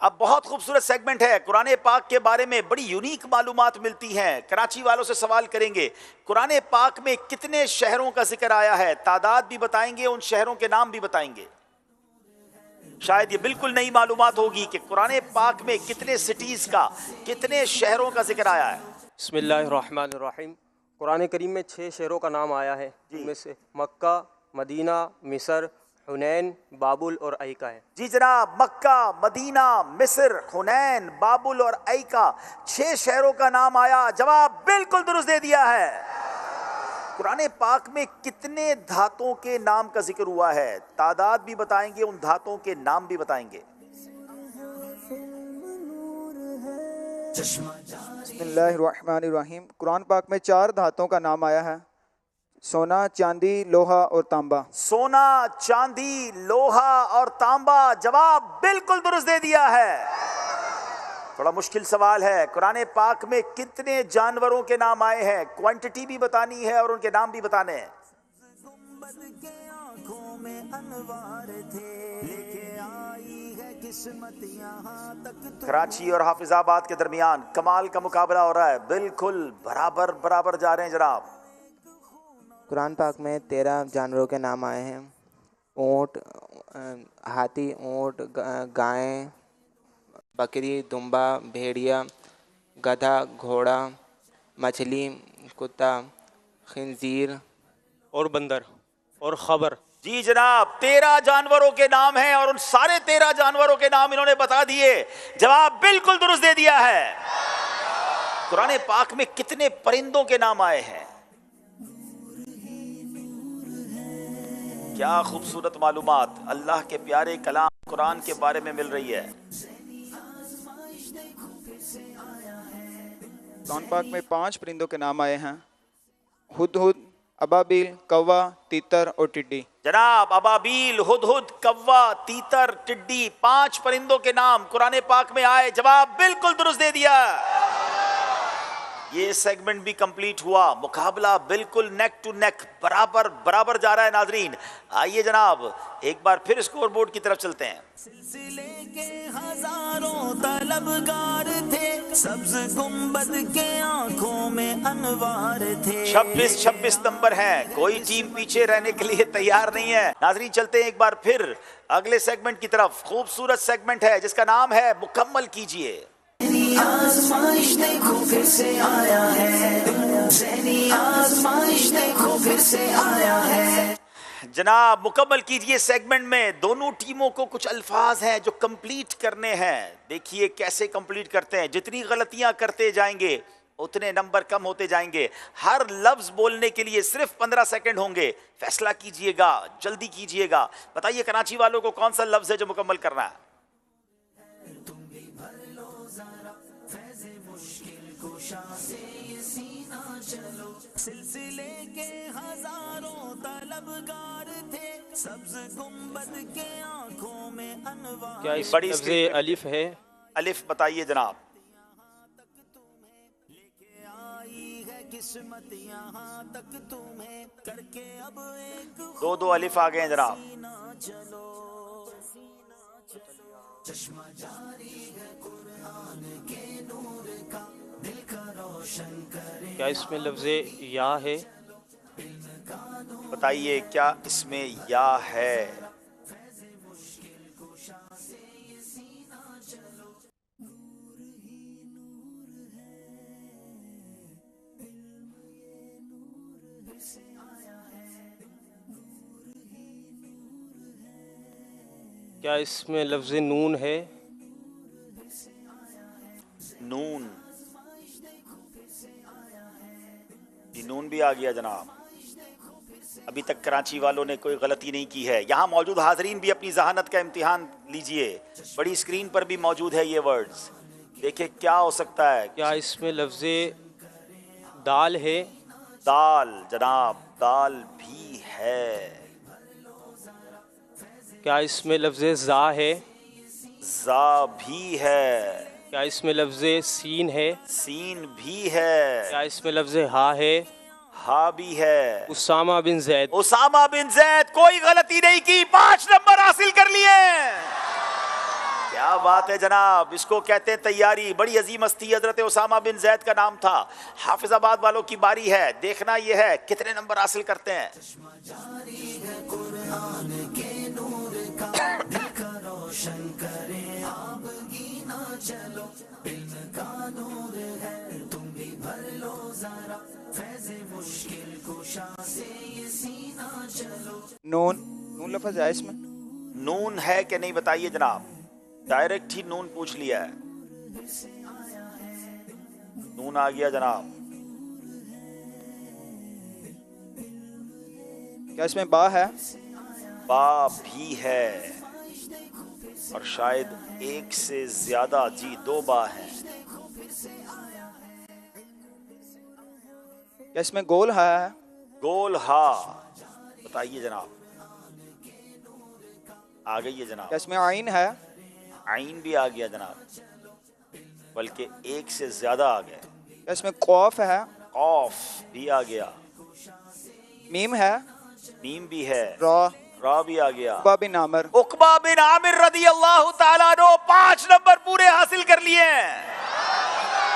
अब बहुत खूबसूरत सेगमेंट है, कुरान पाक के बारे में बड़ी यूनिक मालूमात मिलती हैं। कराची वालों से सवाल करेंगे, कुरान पाक में कितने शहरों का जिक्र आया है? तादाद भी बताएंगे, उन शहरों के नाम भी बताएंगे। शायद ये बिल्कुल नई मालूमात होगी कि कुरान पाक में कितने सिटीज का, कितने शहरों का जिक्र आया है। बिस्मिल्लाहिर्रहमानिर्रहीम। कुरान करीम में 6 शहरों का नाम आया है, जिनमें से मक्का, मदीना, मिस्र, हुनैन, बाबुल और ऐका है। जी जनाब, मक्का, मदीना, मिस्र, हुनैन, बाबुल और ऐका 6 शहरों का नाम आया। जवाब बिल्कुल दुरुस्त दे दिया है। कुरान पाक में कितने धातुओं के नाम का जिक्र हुआ है? तादाद भी बताएंगे, उन धातुओं के नाम भी बताएंगे। बिस्मिल्लाहिर्रहमानिर्रहीम। कुरान पाक में 4 धातुओं का नाम आया है, सोना, चांदी, लोहा और तांबा। सोना, चांदी, लोहा और तांबा। जवाब बिल्कुल दुरुस्त दे दिया है। थोड़ा मुश्किल सवाल है। कुरान पाक में कितने जानवरों के नाम आए हैं? क्वांटिटी भी बतानी है और उनके नाम भी बताने हैं। गुंबद के आंखों में अनवार थे, लेके आई है किस्मत यहाँ तक। कराची और हाफिजाबाद के दरमियान कमाल का मुकाबला हो रहा है, बिल्कुल बराबर बराबर जा रहे हैं जनाब। कुरान पाक में 13 जानवरों के नाम आए हैं। ऊँट, हाथी, ऊँट, गाय, बकरी, दुम्बा, भेड़िया, गधा, घोड़ा, मछली, कुत्ता, खिंजीर और बंदर और खबर। जी जनाब, 13 जानवरों के नाम हैं और उन सारे 13 जानवरों के नाम इन्होंने बता दिए। जवाब बिल्कुल दुरुस्त दे दिया है। कुरान पाक में कितने परिंदों के नाम आए हैं? क्या खूबसूरत मालूमात अल्लाह के प्यारे कलाम कुरान के बारे में मिल रही है। कुरान पाक में 5 परिंदों के नाम आए हैं। हुदहुद, अबाबील, कौवा, तीतर और टिड्डी। जनाब, अबाबील, हुदहुद, कौवा, तीतर, टिड्डी, 5 परिंदों के नाम कुरान पाक में आए। जवाब बिल्कुल दुरुस्त दे दिया। ये सेगमेंट भी कंप्लीट हुआ। मुकाबला बिल्कुल नेक टू नेक बराबर बराबर जा रहा है। नाजरीन आइए जनाब एक बार फिर स्कोर बोर्ड की तरफ चलते हैं। सिलसिले के हजारों तलबगार थे, सब्ज गुंबद के आंखों में अनवार थे। 26 नंबर है, कोई टीम पीछे रहने के लिए तैयार नहीं है। नाजरीन चलते हैं एक बार फिर अगले सेगमेंट की तरफ। खूबसूरत सेगमेंट है जिसका नाम है मुकम्मल कीजिए। आज़माइश देखो फिर से आया है, ज़हनी आज़माइश देखो फिर से आया है। जनाब मुकम्मल कीजिए सेगमेंट में दोनों टीमों को कुछ अल्फाज हैं जो कंप्लीट करने हैं। देखिए कैसे कंप्लीट करते हैं। जितनी गलतियां करते जाएंगे उतने नंबर कम होते जाएंगे। हर लफ्ज बोलने के लिए सिर्फ 15 सेकंड होंगे। फैसला कीजिएगा, जल्दी कीजिएगा। बताइए कराची वालों को कौन सा लफ्ज है जो मुकम्मल करना है? सिलसिले के हजारों तलबगार थे, सब्ज गुंबद के आंखों में अनवार। क्या इस बड़ी लफ्ज़ स्क्रीन पे अलिफ है? अलिफ बताइए जनाब। लेके आई है किस्मत यहाँ तक तुम्हें, करके अब एक दो अलिफ आ गए हैं जनाब। ना चलो, चश्मा जारी है कुरान के नूर का, दिल का रोशन करे। क्या इसमें लफ्ज़ या है? बताइए क्या इसमें या है? क्या इसमें लफ्ज़ नून है? नून, जी नून भी आ गया जनाब। अभी तक कराची वालों ने कोई गलती नहीं की है। यहाँ मौजूद हाजरीन भी अपनी जहानत का इम्तिहान लीजिए। बड़ी स्क्रीन पर भी मौजूद है ये वर्ड्स, देखिए क्या हो सकता है। क्या इसमें लफ्ज़ दाल है? दाल जनाब, दाल भी है। क्या इसमें लफ्ज़ ज़ा है? जा भी है। क्या इसमें लफ्ज़ सीन है? सीन भी है। क्या इसमें लफ्ज़ हा है? हा भी है। उसामा बिन जैद। उसामा बिन जैद, कोई गलती नहीं की, 5 नंबर हासिल कर लिए। क्या बात है जनाब, इसको कहते हैं तैयारी। बड़ी अजीम हस्ती हजरत उसामा बिन जैद का नाम था। हाफिजाबाद वालों की बारी है, देखना यह है कितने नंबर हासिल करते हैं। नून, नून लफ्ज है इसमें? नून है कि नहीं बताइए जनाब। डायरेक्ट ही नून पूछ लिया है। नून आ गया जनाब। क्या इसमें बा है? बा भी है और शायद एक से ज्यादा, जी 2 बा है। क्या इसमें गोल है? गोल हा, बताइए जनाब। आ गई है जनाब। क्या इसमें आइन है? आइन भी आ गया जनाब। बल्कि एक से ज्यादा आ गए। इसमें कौफ है, कौफ भी आ गया, मीम है, मीम भी है, रा भी आ गया। उक़बा बिन आमिर, उक़बा बिन आमिर रदी अल्लाह ताला अन्हु 5 नंबर पूरे हासिल कर लिए हैं।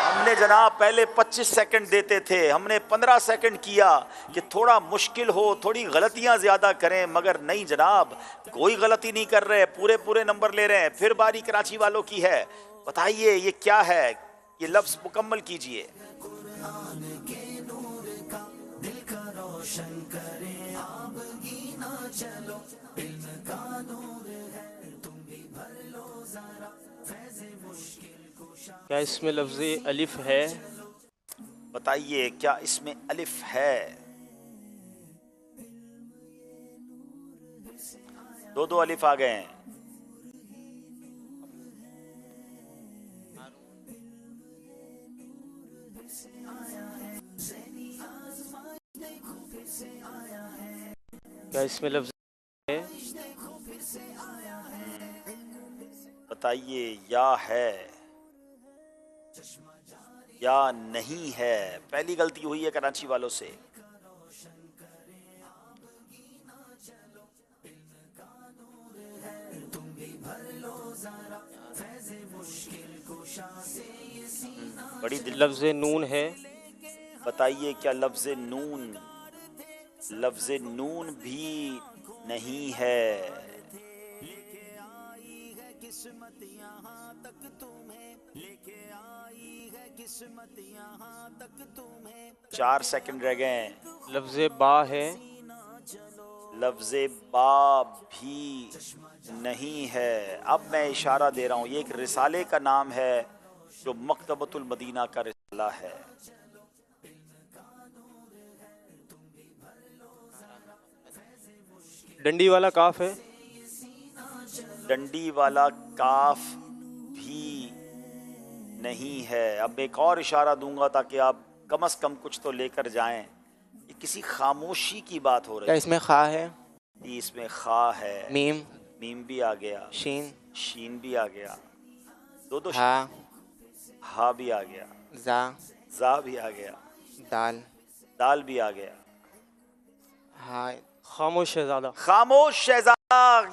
हमने जनाब पहले 25 सेकंड देते थे, हमने 15 सेकंड किया कि थोड़ा मुश्किल हो, थोड़ी गलतियां ज्यादा करें, मगर नहीं जनाब, कोई गलती नहीं कर रहे, पूरे पूरे नंबर ले रहे हैं। फिर बारी कराची वालों की है, बताइए ये क्या है, ये लफ्ज मुकम्मल कीजिए। क्या इसमें लफ्ज़ अलिफ है? बताइए क्या इसमें अलिफ है? दो अलिफ आ गए हैं। क्या इसमें लफ्ज़ है? बताइए या है या नहीं है। पहली गलती हुई है कराची वालों से। बड़ी लफ्ज़ नून है। बताइए क्या लफ्ज़ नून, लफ्ज़ नून भी नहीं है। किस्मत यहाँ तक तुम्हें लेके आई है, किस्मत यहाँ तक तुम्हें। 4 सेकंड रह गए हैं। लफ्ज़ बा है। लफ्ज़ बा भी नहीं है। अब मैं इशारा दे रहा हूँ, ये एक रिसाले का नाम है जो मकतबतुल मदीना का रिसाला है। डंडी वाला काफ है। डंडी वाला काफ भी नहीं है। अब एक और इशारा दूंगा ताकि आप कम से कम कुछ तो लेकर जाएं। ये किसी खामोशी की बात हो रही क्या है। इसमें खा है? इसमें खा है, मीम, मीम भी आ गया, शीन, शीन भी आ गया, दो हा भी आ गया, जा भी आ गया, दाल भी आ गया। हाँ, खामोश शहजादा। खामोश शहजादा।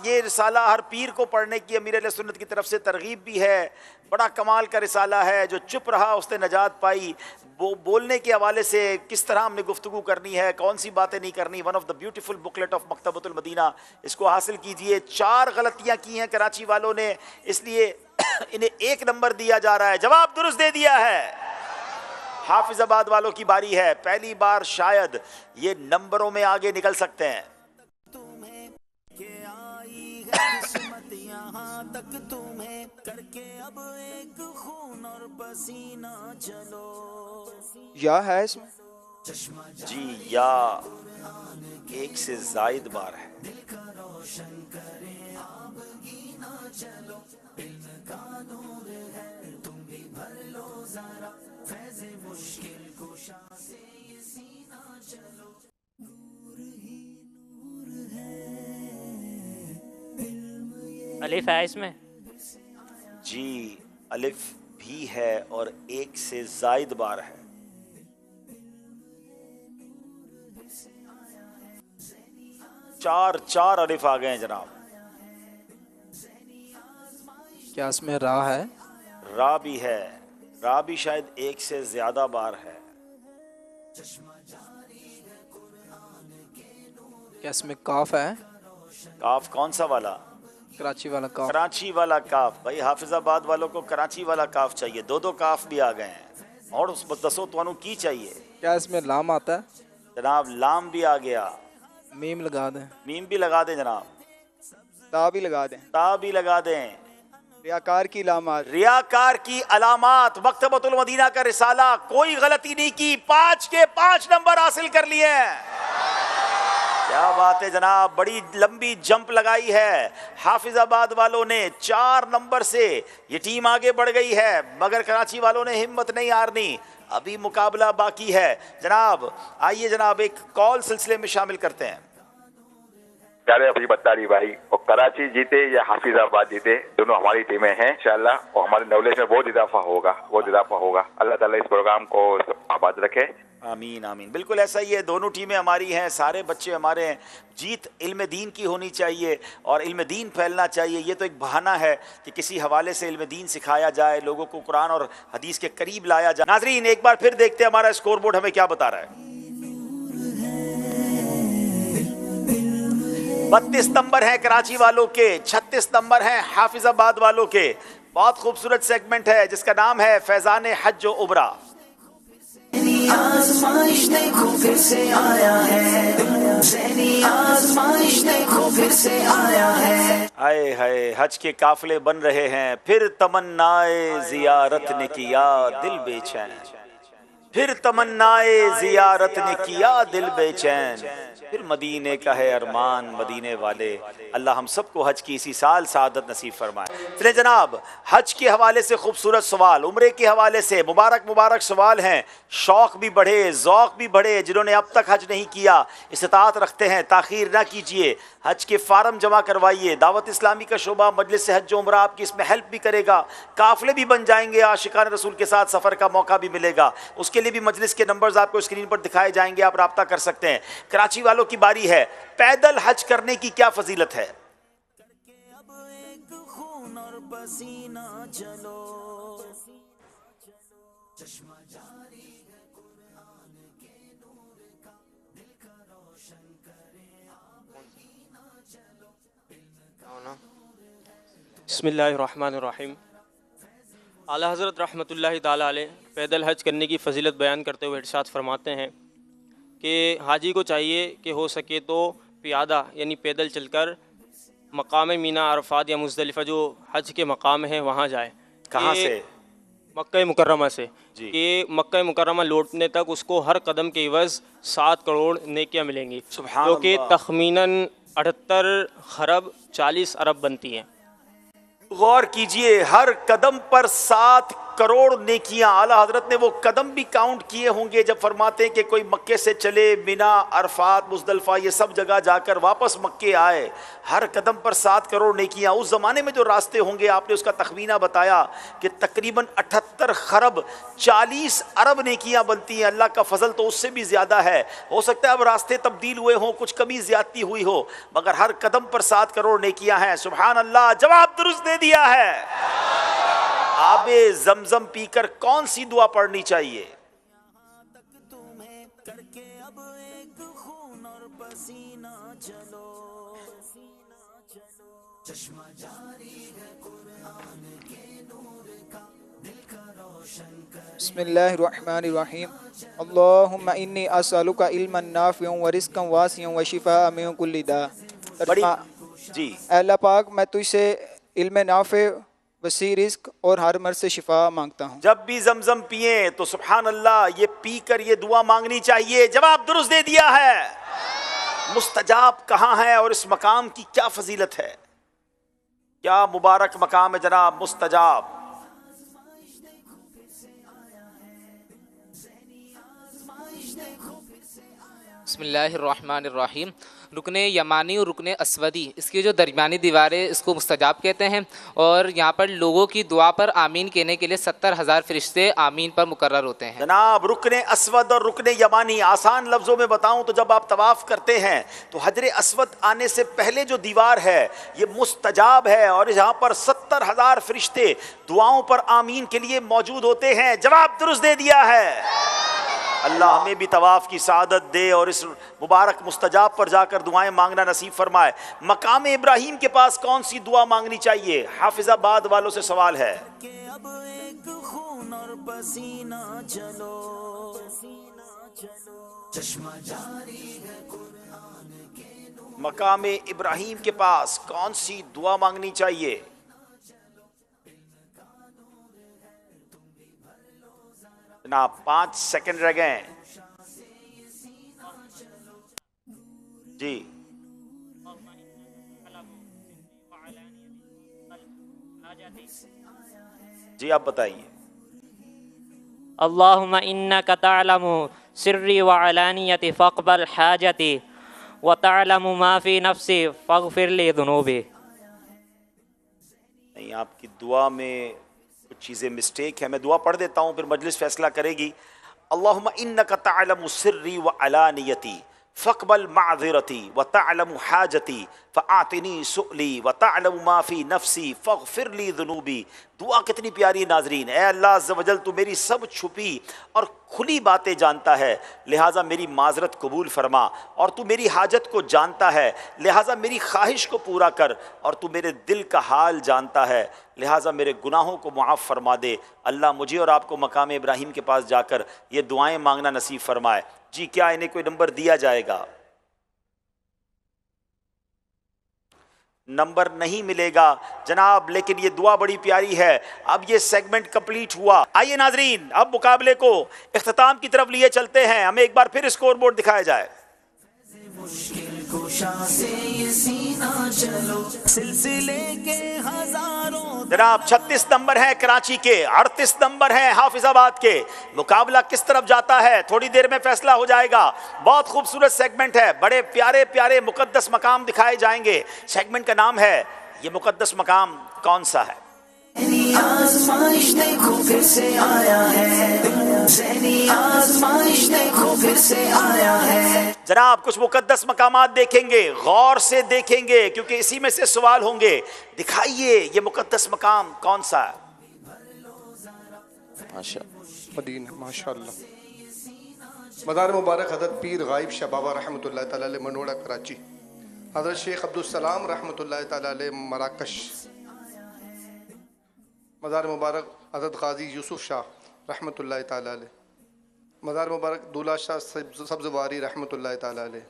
ये रिसाला हर पीर को पढ़ने की अमीर अहले सुन्नत की तरफ से तरगीब भी है। बड़ा कमाल का रिसाला है। जो चुप रहा उसने नजात पाई। वो बोलने के हवाले से किस तरह हमने गुफ्तगू करनी है, कौन सी बातें नहीं करनी। One of the beautiful booklet of Maktabatul Madina, इसको हासिल कीजिए। 4 गलतियां की हैं कराची वालों ने, इसलिए इन्हें 1 नंबर दिया जा रहा है। जवाब दुरुस्त दे दिया है। हाफिजाबाद वालों की बारी है। पहली बार शायद ये नंबरों में आगे निकल सकते हैं। किस्मत यहाँ तक तुम्हें करके अब एक खून और पसीना चलो। या है इसमें? जी या 1 से ज़ायद बार है। अलिफ है इसमें? जी अलिफ भी है और 1 से ज़ायद बार है। चार अलिफ आ गए हैं जनाब। क्या इसमें रा है? रा भी है, रा भी शायद 1 से ज्यादा बार है। क्या इसमें काफ है? काफ कौन सा वाला? कराची वाला काफ। कराची वाला काफ। भाई हाफिजाबाद वालों को कराची वाला काफ चाहिए। 2 काफ भी आ गए हैं और उस दसों तो की चाहिए। क्या इसमें लाम आता है? जनाब लाम भी आ गया। मीम लगा दें। मीम भी लगा दें जनाब। ता भी लगा दें। ता भी लगा दें। रियाकार की अलामात। रियाकार की अलामात। मकतबतुल मदीना का रिसाला, कोई गलती नहीं की। 5 के 5 नंबर हासिल कर लिए हैं। क्या बात है जनाब, बड़ी लंबी जंप लगाई है हाफिजाबाद वालों ने। 4 नंबर से ये टीम आगे बढ़ गई है, मगर कराची वालों ने हिम्मत नहीं हारनी। अभी मुकाबला बाकी है जनाब। आइए जनाब एक कॉल सिलसिले में शामिल करते हैं। प्यारे अभी बत्तारी भाई, और कराची जीते या हाफिजाबाद जीते, दोनों हमारी टीमें हैं इंशाल्लाह, और हमारे नॉलेज में बहुत इजाफा होगा। अल्लाह ताला इस प्रोग्राम को आबाद रखे। आमीन आमीन। बिल्कुल ऐसा ही है, दोनों टीमें हमारी हैं, सारे बच्चे हमारे हैं। जीत इल्म दीन की होनी चाहिए और इल्म दीन फैलना चाहिए। ये तो एक बहाना है कि किसी हवाले से इल्म दीन सिखाया जाए, लोगों को कुरान और हदीस के करीब लाया जाए। नाजरीन, एक बार फिर देखते हैं हमारा स्कोर बोर्ड हमें क्या बता रहा है। 32 नंबर है कराची वालों के, 36 नंबर है हाफिजाबाद वालों के। बहुत खूबसूरत सेगमेंट है जिसका नाम है फैजान हज व उम्रा। आज़माइश देखो फिर से आया है, आज़माइश देखो फिर से आया है। आए हाय, हज के काफले बन रहे हैं, फिर तमन्नाए जियारत ने किया दिल बेचैन, फिर तमन्नाए जियारत ने किया दिल बेचैन, फिर मदीने का है अरमान मदीने वाले। अल्लाह हम सबको हज की इसी साल सादत नसीब फरमाए। चले जनाब, हज के हवाले से खूबसूरत सवाल, उम्रे के हवाले से मुबारक सवाल हैं। शौक़ भी बढ़े, ज़ौक़ भी बढ़े। जिन्होंने अब तक हज नहीं किया, इस्तात रखते हैं, ताख़ीर ना कीजिए, हज के फार्म जमा करवाइए। दावत इस्लामी का शोबा मजलिस हज उम्रा आपकी इसमें हेल्प भी करेगा, काफ़िले भी बन जाएंगे, आशिकान रसूल के साथ सफ़र का मौका भी मिलेगा। उसके लिए भी मजलिस के नंबर्स आपको स्क्रीन पर दिखाए जाएंगे, आप रब्ता कर सकते हैं। कराची वालों की बारी है, पैदल हज करने की क्या फजीलत है? बिस्मिल्लाहिर्रहमानिर्रहीम। आला हज़रत रहमतुल्लाहि ताला अलैह पैदल हज करने की फ़जीलत बयान करते हुए इरशाद फरमाते हैं कि हाजी को चाहिए कि हो सके तो पियादा यानी पैदल चलकर मकाम मीना अरफात या मुज़दलिफ़ा जो हज के मकाम हैं वहाँ जाए। कहाँ से? मक्का मुकर्रमा से। कि मक्का मुकर्रमा लौटने तक उसको हर कदम के इवज़ 7 करोड़ नेकियाँ मिलेंगी, जो कि तख़मीनन 78 खरब 40 अरब बनती हैं। गौर कीजिए, हर कदम पर 7 करोड़ नेकियां। आला हजरत ने वो कदम भी काउंट किए होंगे जब फरमाते हैं कि कोई मक्के से चले, मिना, अरफात, मुज़दलिफ़ा, ये सब जगह जाकर वापस मक्के आए, हर कदम पर 7 करोड़ नेकियां। उस ज़माने में जो रास्ते होंगे आपने उसका तखमीना बताया कि तकरीबन 78 खरब 40 अरब नेकियां बनती हैं। अल्लाह का फजल तो उससे भी ज़्यादा है। हो सकता है अब रास्ते तब्दील हुए हों, कुछ कमी ज़्यादती हुई हो, मगर हर कदम पर 7 करोड़ नेकियां हैं। सुभान अल्लाह। जवाब दुरुस्त दे दिया है। आबे ज़मज़म पीकर कौन सी दुआ पढ़नी चाहिए? बिस्मिल्लाहिर्रहमानिर्रहीम। अल्लाहुम्मा इन्नी अस्अलुका इल्मन नाफ़िअन व रिज़्क़न वासिअन व शिफ़ाअन मिन कुल्लि दा। जी अल्लाह पाक, मैं तुझसे इल्म नाफ़े, वसी रिज़्क़ और हर मर्ज़ से शिफा मांगता हूँ। जब भी ज़मज़म पिए तो सुभान अल्लाह ये पी कर ये दुआ मांगनी चाहिए। जवाब दुरुस्त दे दिया है। मुस्तजाब कहाँ है और इस मकाम की क्या फजीलत है? क्या मुबारक मकाम है जनाब मुस्तजाब। बिस्मिल्लाहिर्रहमानिर्रहीम। रुकने यमानी और रुकने अस्वदी, इसकी जो दरमियानी दीवारें, इसको मुस्तजाब कहते हैं। और यहाँ पर लोगों की दुआ पर आमीन कहने के लिए 70,000 फरिश्ते आमीन पर मुकर्रर होते हैं। जनाब, रुकने अस्वद और रुकने यमानी, आसान लफ्ज़ों में बताऊं तो जब आप तवाफ़ करते हैं तो हजरे अस्वद आने से पहले जो दीवार है ये मुस्तजाब है और यहाँ पर 70,000 फरिश्ते दुआओं पर आमीन के लिए मौजूद होते हैं। जवाब दुरुस्त दे दिया है। अल्लाह हमें भी तवाफ़ की सादत दे और इस मुबारक मुस्तजाब पर जाकर दुआएं मांगना नसीब फरमाए। मकाम इब्राहीम के पास कौन सी दुआ मांगनी चाहिए? हाफिजाबाद वालों से सवाल है। अब एक खून और पसीना चलो, चश्मा जारी है कुरान के नूर। मकाम इब्राहीम के पास कौन सी दुआ मांगनी चाहिए? ना 5 सेकंड रह गए जी। जी आप बताइए। अल्लाहुम्मा इन्नका तअलमु सिर्री व अलानियती फ़क़बल हाजती वतअलमु मा फ़ी नफ़्सी फ़ग़फ़िर ली ज़ुनूबी। नहीं, आपकी दुआ में कुछ चीज़ें मिस्टेक है, मैं दुआ पढ़ देता हूँ फिर मजलिस फैसला करेगी। अल्लाहुम्मा इन्नका तअलमु सिर्री व अलानियती फ़क़बल मअज़िरती व तअलमु हाजती फ़आतिनी सुअली व तअलमु मा फ़ी नफ़्सी फ़ग़फ़िर ली ज़ुनूबी। दुआ कितनी प्यारी नाज़रीन। ऐ अल्लाह अज़्ज़ व जल, तू मेरी सब छुपी और खुली बातें जानता है, लिहाजा मेरी माज़रत कबूल फरमा, और तू मेरी हाजत को जानता है, लिहाजा मेरी ख्वाहिश को पूरा कर, और तू मेरे दिल का हाल जानता है, लिहाजा मेरे गुनाहों को मुआफ़ फरमा दे। अल्लाह मुझे और आपको मकाम इब्राहीम के पास जाकर ये दुआएं मांगना नसीब फरमाए। जी, क्या इन्हें कोई नंबर दिया जाएगा? नंबर नहीं मिलेगा जनाब, लेकिन ये दुआ बड़ी प्यारी है। अब ये सेगमेंट कंप्लीट हुआ। आइए नाजरीन, अब मुकाबले को इख्तिताम की तरफ लिए चलते हैं। हमें एक बार फिर स्कोर बोर्ड दिखाया जाए। मुश्किल कुशा से ये सीना चलो, सिलसिले के हजारों। जनाब 36 नंबर है कराची के, 38 नंबर है हाफिजाबाद के। मुकाबला किस तरफ जाता है थोड़ी देर में फैसला हो जाएगा। बहुत खूबसूरत सेगमेंट है, बड़े प्यारे प्यारे मुकद्दस मकाम दिखाए जाएंगे। सेगमेंट का नाम है ये मुकद्दस मकाम कौन सा है? आज़माइश देखो फिर से आया है, ज़हनी आज़माइश देखो फिर से आया है। जनाब कुछ मुकद्दस मकामात देखेंगे, गौर से देखेंगे क्योंकि इसी में से सवाल होंगे। दिखाइए ये मुकद्दस मकाम कौन सा है? मदीना, माशाअल्लाह। मज़ार मुबारक हज़रत पीर गाइब शाह बाबा रहमतुल्लाह तआला अलैह मनोड़ा कराची, हज़रत शेख अब्दुल सलाम रहमतुल्लाह तआला अलैह मराकश। मज़ार मुबारक हज़रत गाजी यूसुफ शाह रहमतुल्लाह तआला अलैह। मज़ार मुबारक दूल्हा शाह सब्ज़वारी रहमतुल्लाह तआला अलैह।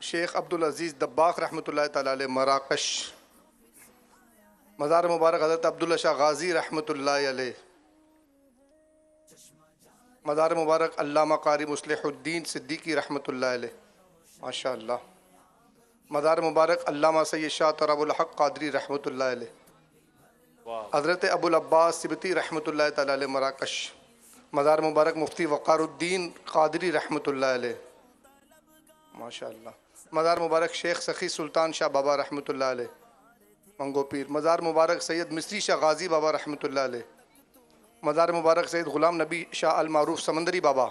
शेख अब्दुल अज़ीज़ दब्बाक रहमतुल्लाह तआला अलैह मराकश। मज़ार मुबारक हज़रत अब्दुल्ला शाह गाजी रहमतुल्लाह अलैह। मज़ार मुबारक अल्लामा कारी मुस्लिहुद्दीन सिद्दीकी रहमतुल्लाह अलैह, माशाअल्लाह। मज़ार मुबारक अल्लामा सैयद शाह तराबुल हक़ क़ादरी रहमतुल्लाह अलैह। हज़रत अबुल अब्बास सिबती रहमतुल्लाह तआला अलैह मराकश। मज़ार मुबारक मुफ्ती वक़ारुद्दीन क़ादरी रहमतुल्लाह अलैह, माशाअल्लाह। मज़ार मुबारक शेख सखी सुल्तान शाह बाबा रहमतुल्लाह अलैह मंगोपीर। मज़ार मुबारक सैयद मिस्री शाह गाजी बाबा रहमतुल्लाह अलैह। मज़ार मुबारक सैयद ग़ुलाम नबी शाह अल मारूफ समंदरी बाबा।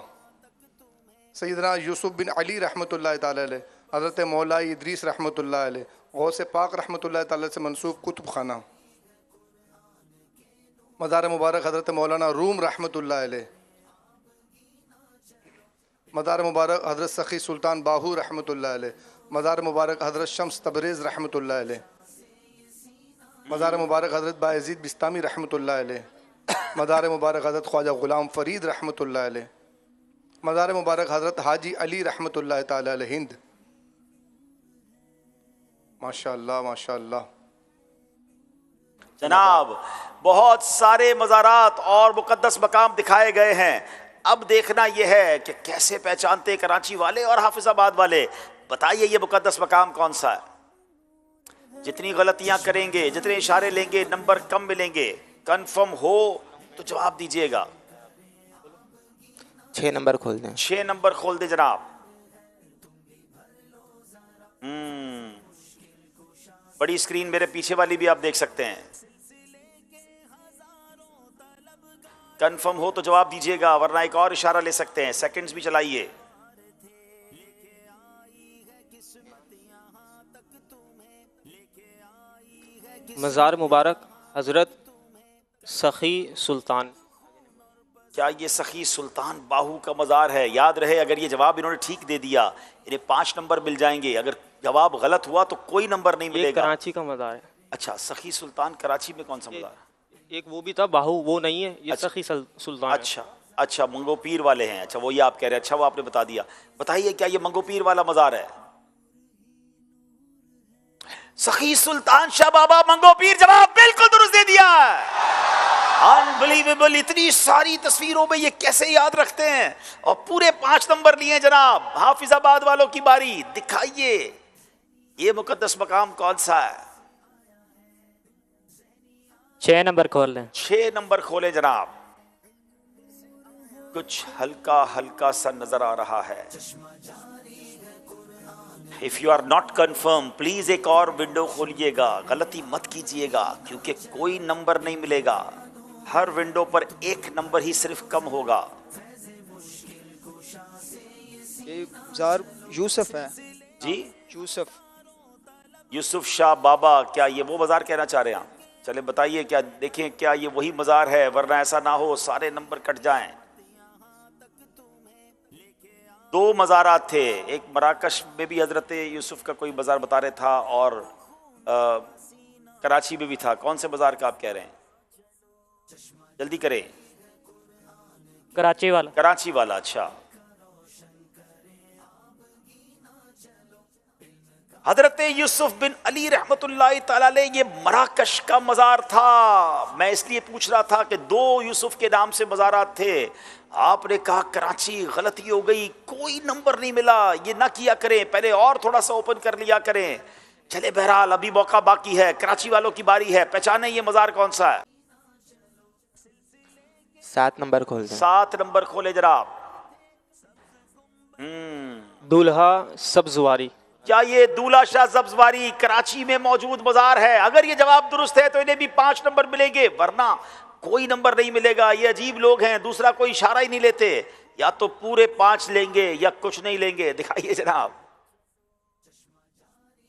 सैयदना यूसुफ बिन अली रहमतुल्लाह तआला अलैह। हज़रत मौलाई इदरीस रहमतुल्लाह अलैह। गौस पाक रहमतुल्लाह तआला से मंसूब कुतुब खाना। मज़ार मुबारक हज़रत मौलाना रूम रहमतुल्लाह अलैह। मज़ार मुबारक हज़रत सखी सुल्तान बाहू रहमतुल्लाह अलैह। मज़ार मुबारक हज़रत शम्स तबरेज़ रहमतुल्लाह अलैह। मज़ार मुबारक हज़रत बायज़ीद बिस्तामी रहमतुल्लाह अलैह। मज़ार मुबारक हज़रत ख्वाजा ग़ुलाम फ़रीद रहमतुल्लाह अलैह। मज़ार मुबारक हज़रत हाजी अली रहमतुल्लाह तआला अलैह हिंद, माशाअल्लाह माशाअल्लाह। जनाब बहुत सारे मज़ारात और मुकद्दस मकाम दिखाए गए हैं। अब देखना यह है कि कैसे पहचानते कराची वाले और हाफिजाबाद वाले। बताइए ये मुकद्दस मकाम कौन सा है? जितनी गलतियां करेंगे, जितने इशारे लेंगे, नंबर कम मिलेंगे। कंफर्म हो तो जवाब दीजिएगा। 6 नंबर खोल दें। 6 नंबर खोल दे जनाब। बड़ी स्क्रीन मेरे पीछे वाली भी आप देख सकते हैं। कंफर्म हो तो जवाब दीजिएगा, वरना एक और इशारा ले सकते हैं। सेकंड्स भी चलाइए। मज़ार मुबारक हज़रत सखी सुल्तान। क्या ये सखी सुल्तान बाहू का मज़ार है? याद रहे, अगर ये जवाब इन्होंने ठीक दे दिया इन्हें 5 नंबर मिल जाएंगे। अगर जवाब गलत हुआ तो कोई नंबर नहीं मिलेगा। कराची का मज़ार है। अच्छा, सखी सुल्तान कराची में कौन सा मज़ार है? एक वो भी था बाहू, वो नहीं है, ये अच्छा, सखी सुल्तान। अच्छा अच्छा, मंगोपीर वाले हैं। अच्छा, वो ये आप कह रहे हैं। अच्छा, वो आपने बता दिया। बताइए क्या ये मंगोपीर वाला मज़ार है? सखी सुल्तान शाह बाबा मंगोपीर, जवाब बिल्कुल दुरुस्त दे दिया। अनबिलीवेबल, इतनी सारी तस्वीरों में ये कैसे याद रखते हैं? और पूरे 5 नंबर लिए जनाब। हाफिजाबाद वालों की बारी। दिखाइए ये मुकद्दस मकाम कौन सा है? 6 नंबर खोल लें। 6 नंबर खोले जनाब। कुछ हल्का हल्का सा नजर आ रहा है। If you are not confirm, please ایک اور ونڈو کھولیے گا. غلطی مت کیجئے گا کیونکہ کوئی نمبر نہیں ملے گا. ہر ونڈو پر ایک نمبر ہی صرف کم ہوگا. یہ زار یوسف ہے جی یوسف شاہ بابا. کیا یہ وہ مزار کہنا چاہ رہے ہیں آپ؟ چلے بتائیے کیا، دیکھیں کیا یہ وہی مزار ہے، ورنہ ایسا نہ ہو سارے نمبر کٹ جائیں. 2 مزارات تھے، ایک مراکش میں بھی حضرت یوسف کا کوئی مزار بتا رہے تھا اور کراچی میں بھی تھا. کون سے مزار کا آپ کہہ رہے ہیں؟ جلدی کریں. کراچی والا. اچھا. حضرت یوسف بن علی رحمت اللہ تعالی علیہ یہ مراکش کا مزار تھا. میں اس لیے پوچھ رہا تھا کہ 2 یوسف کے نام سے مزارات تھے. آپ نے کہا کراچی، غلطی ہو گئی، کوئی نمبر نہیں ملا. یہ نہ کیا کریں، پہلے اور تھوڑا سا اوپن کر لیا کریں. چلے بہرحال ابھی موقع باقی ہے، کراچی والوں کی باری ہے. پہچانے یہ مزار کون سا ہے؟ 7 نمبر کھول دیں. 7 نمبر کھولے جناب. دولہا سبزواری. کیا یہ دولہا شاہ سبزواری کراچی میں موجود مزار ہے؟ اگر یہ جواب درست ہے تو انہیں بھی 5 نمبر ملیں گے، ورنہ کوئی نمبر نہیں ملے گا. یہ عجیب لوگ ہیں، دوسرا کوئی اشارہ ہی نہیں لیتے. یا تو پورے 5 لیں گے یا کچھ نہیں لیں گے. دکھائیے جناب.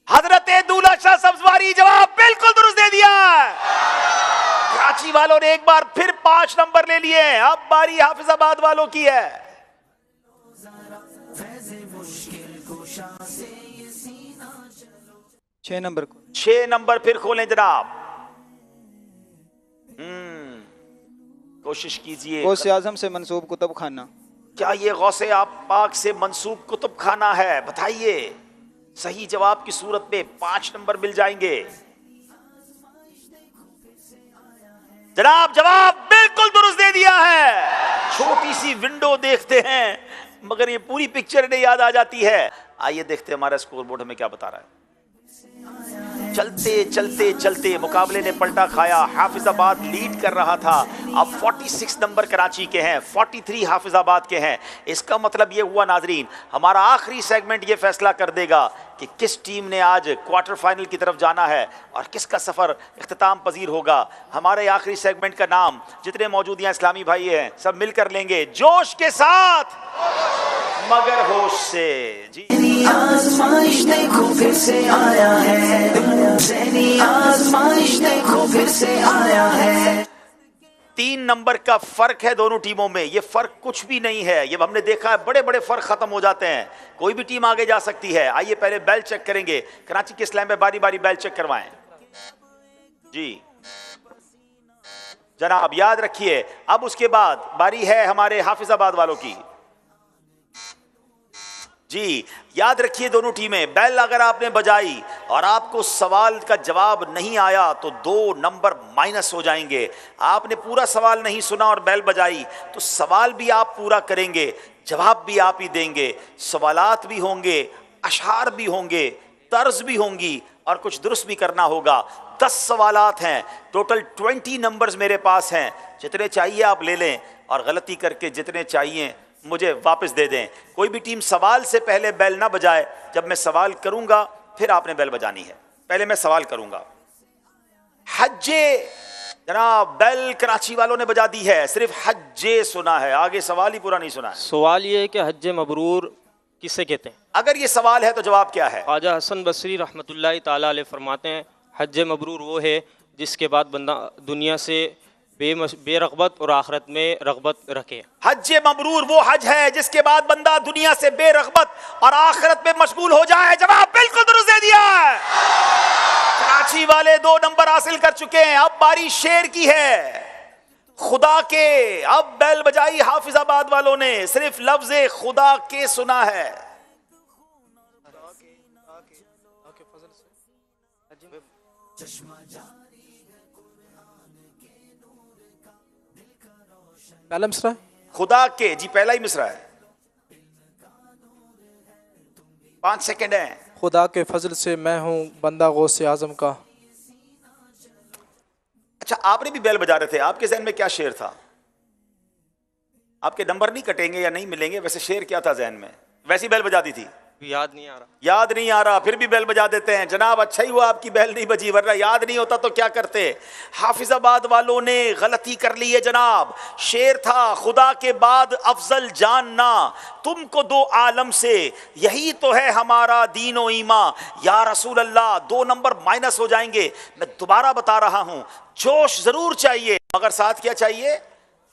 حضرت دولہا شاہ سبزواری جواب بالکل درست دے دیا. کراچی والوں نے ایک بار پھر 5 نمبر لے لیے. اب باری حافظ آباد والوں کی ہے. 6 نمبر 6 نمبر پھر کھولیں جناب. کوشش کیجئے. غوث اعظم سے منسوب کتب خانہ. کیا یہ غوث پاک سے منسوب کتب خانہ ہے؟ بتائیے. صحیح جواب کی صورت میں 5 نمبر مل جائیں گے. جناب جواب بالکل درست دے دیا ہے. چھوٹی سی ونڈو دیکھتے ہیں مگر یہ پوری پکچر انہیں یاد آ جاتی ہے. آئیے دیکھتے ہیں ہمارا اسکور بورڈ ہمیں کیا بتا رہا ہے. چلتے چلتے چلتے مقابلے نے پلٹا کھایا. حافظ آباد لیڈ کر رہا تھا، اب 46 نمبر کراچی کے ہیں، 43 حافظ آباد کے ہیں. اس کا مطلب یہ ہوا ناظرین، ہمارا آخری سیگمنٹ یہ فیصلہ کر دے گا کہ کس ٹیم نے آج کوارٹر فائنل کی طرف جانا ہے اور کس کا سفر اختتام پذیر ہوگا. ہمارے آخری سیگمنٹ کا نام جتنے موجود یہاں اسلامی بھائی ہیں سب مل کر لیں گے، جوش کے ساتھ مگر ہوش سے. جی آزمائش دیکھو پھر سے آیا ہے، ذہنی آزمائش دیکھو پھر سے آیا ہے. 3 نمبر کا فرق ہے دونوں ٹیموں میں. یہ فرق کچھ بھی نہیں ہے. یہ ہم نے دیکھا ہے بڑے بڑے فرق ختم ہو جاتے ہیں. کوئی بھی ٹیم آگے جا سکتی ہے. آئیے پہلے بیل چیک کریں گے. کراچی کے اسلام میں باری باری بیل چیک کروائیں. جی جناب یاد رکھیے. اب اس کے بعد باری ہے ہمارے حافظ آباد والوں کی. جی یاد رکھیے دونوں ٹیمیں، بیل اگر آپ نے بجائی اور آپ کو سوال کا جواب نہیں آیا تو 2 نمبر مائنس ہو جائیں گے. آپ نے پورا سوال نہیں سنا اور بیل بجائی تو سوال بھی آپ پورا کریں گے، جواب بھی آپ ہی دیں گے. سوالات بھی ہوں گے، اشعار بھی ہوں گے، طرز بھی ہوں گی اور کچھ درست بھی کرنا ہوگا. 10 سوالات ہیں ٹوٹل. 20 نمبرز میرے پاس ہیں. جتنے چاہیے آپ لے لیں اور غلطی کر کے جتنے چاہیے مجھے واپس دے دیں. کوئی بھی ٹیم سوال سے پہلے بیل نہ بجائے. جب میں سوال کروں گا پھر آپ نے بیل بجانی ہے. پہلے میں سوال کروں گا. حج جناب بیل کراچی والوں نے بجا دی ہے، صرف حج سنا ہے، آگے سوال ہی پورا نہیں سنا ہے. سوال یہ ہے کہ حج مبرور کسے کہتے ہیں؟ اگر یہ سوال ہے تو جواب کیا ہے؟ خواجہ حسن بصری رحمۃ اللہ تعالیٰ علیہ فرماتے ہیں حج مبرور وہ ہے جس کے بعد بندہ دنیا سے بے رغبت اور آخرت میں رغبت رکھے. حج مبرور وہ حج ہے جس کے بعد بندہ دنیا سے بے رغبت اور آخرت میں مشغول ہو جائے. جواب بالکل درست دے دیا ہے. کراچی والے 2 نمبر حاصل کر چکے ہیں. اب باری شیر کی ہے خدا کے. اب بیل بجائی حافظ آباد والوں نے، صرف لفظ خدا کے سنا ہے. پہلا مصرع خدا کے. جی پہلا ہی مصرع ہے. 5 سیکنڈ ہیں. خدا کے فضل سے میں ہوں بندہ غوث اعظم کا. اچھا آپ نے بھی بیل بجا رہے تھے، آپ کے ذہن میں کیا شعر تھا؟ آپ کے نمبر نہیں کٹیں گے یا نہیں ملیں گے، ویسے شعر کیا تھا ذہن میں؟ ویسی بیل بجا دی تھی. याद नहीं आ रहा। याद नहीं आ रहा, फिर भी बेल बजा देते हैं। जनाब अच्छा ही हुआ आपकी बेल नहीं बजी, वरना याद नहीं होता तो क्या करते। हाफिजाबाद वालों ने गलती कर ली है जनाब। शेर था खुदा के बाद अफजल जानना, तुमको दो आलम से यही तो है हमारा दीन और ईमान। या रसूल अल्लाह 2 नंबर माइनस हो जाएंगे। मैं दोबारा बता रहा हूं, जोश जरूर चाहिए मगर साथ क्या चाहिए,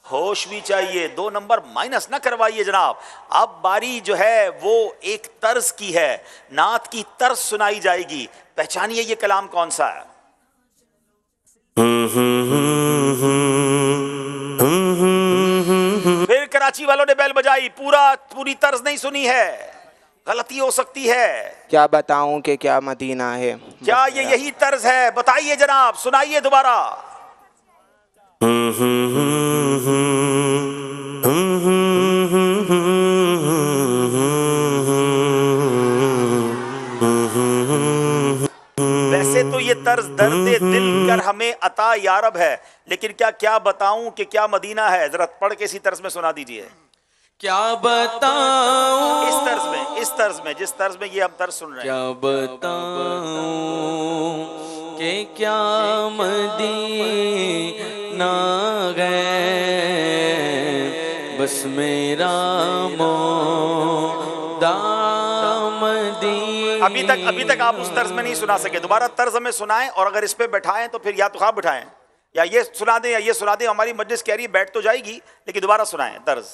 होश भी चाहिए। 2 नंबर माइनस ना करवाइए जनाब। अब बारी जो है वो एक तर्ज की है, नात की तर्ज सुनाई जाएगी। पहचानिए ये कलाम कौन सा है। फिर कराची वालों ने बेल बजाई, पूरी तर्ज नहीं सुनी है, गलती हो सकती है। क्या बताऊं कि क्या मदीना है। क्या ये यही तर्ज है, बताइए जनाब, सुनाइए दोबारा। वैसे तो ये तर्ज दर्दे दिल कर हमें अता यारब है, लेकिन क्या बताऊं कि क्या मदीना है। जरा पढ़ के इसी तर्ज में सुना दीजिए। क्या बताऊं, इस तर्ज में जिस तर्ज में ये हम तर्ज सुन रहे हैं। क्या बताऊं कि क्या मदीना गए, बस मेरा मौदा मदीना। अभी तक आप उस तर्ज में नहीं सुना सके, दोबारा तर्ज हमें सुनाएं, और अगर इस पे बैठाएं तो फिर या तो आप बैठाएं या ये सुना दें या ये सुना दें। हमारी मजलिस कह रही है बैठ तो जाएगी, लेकिन दोबारा सुनाएं तर्ज।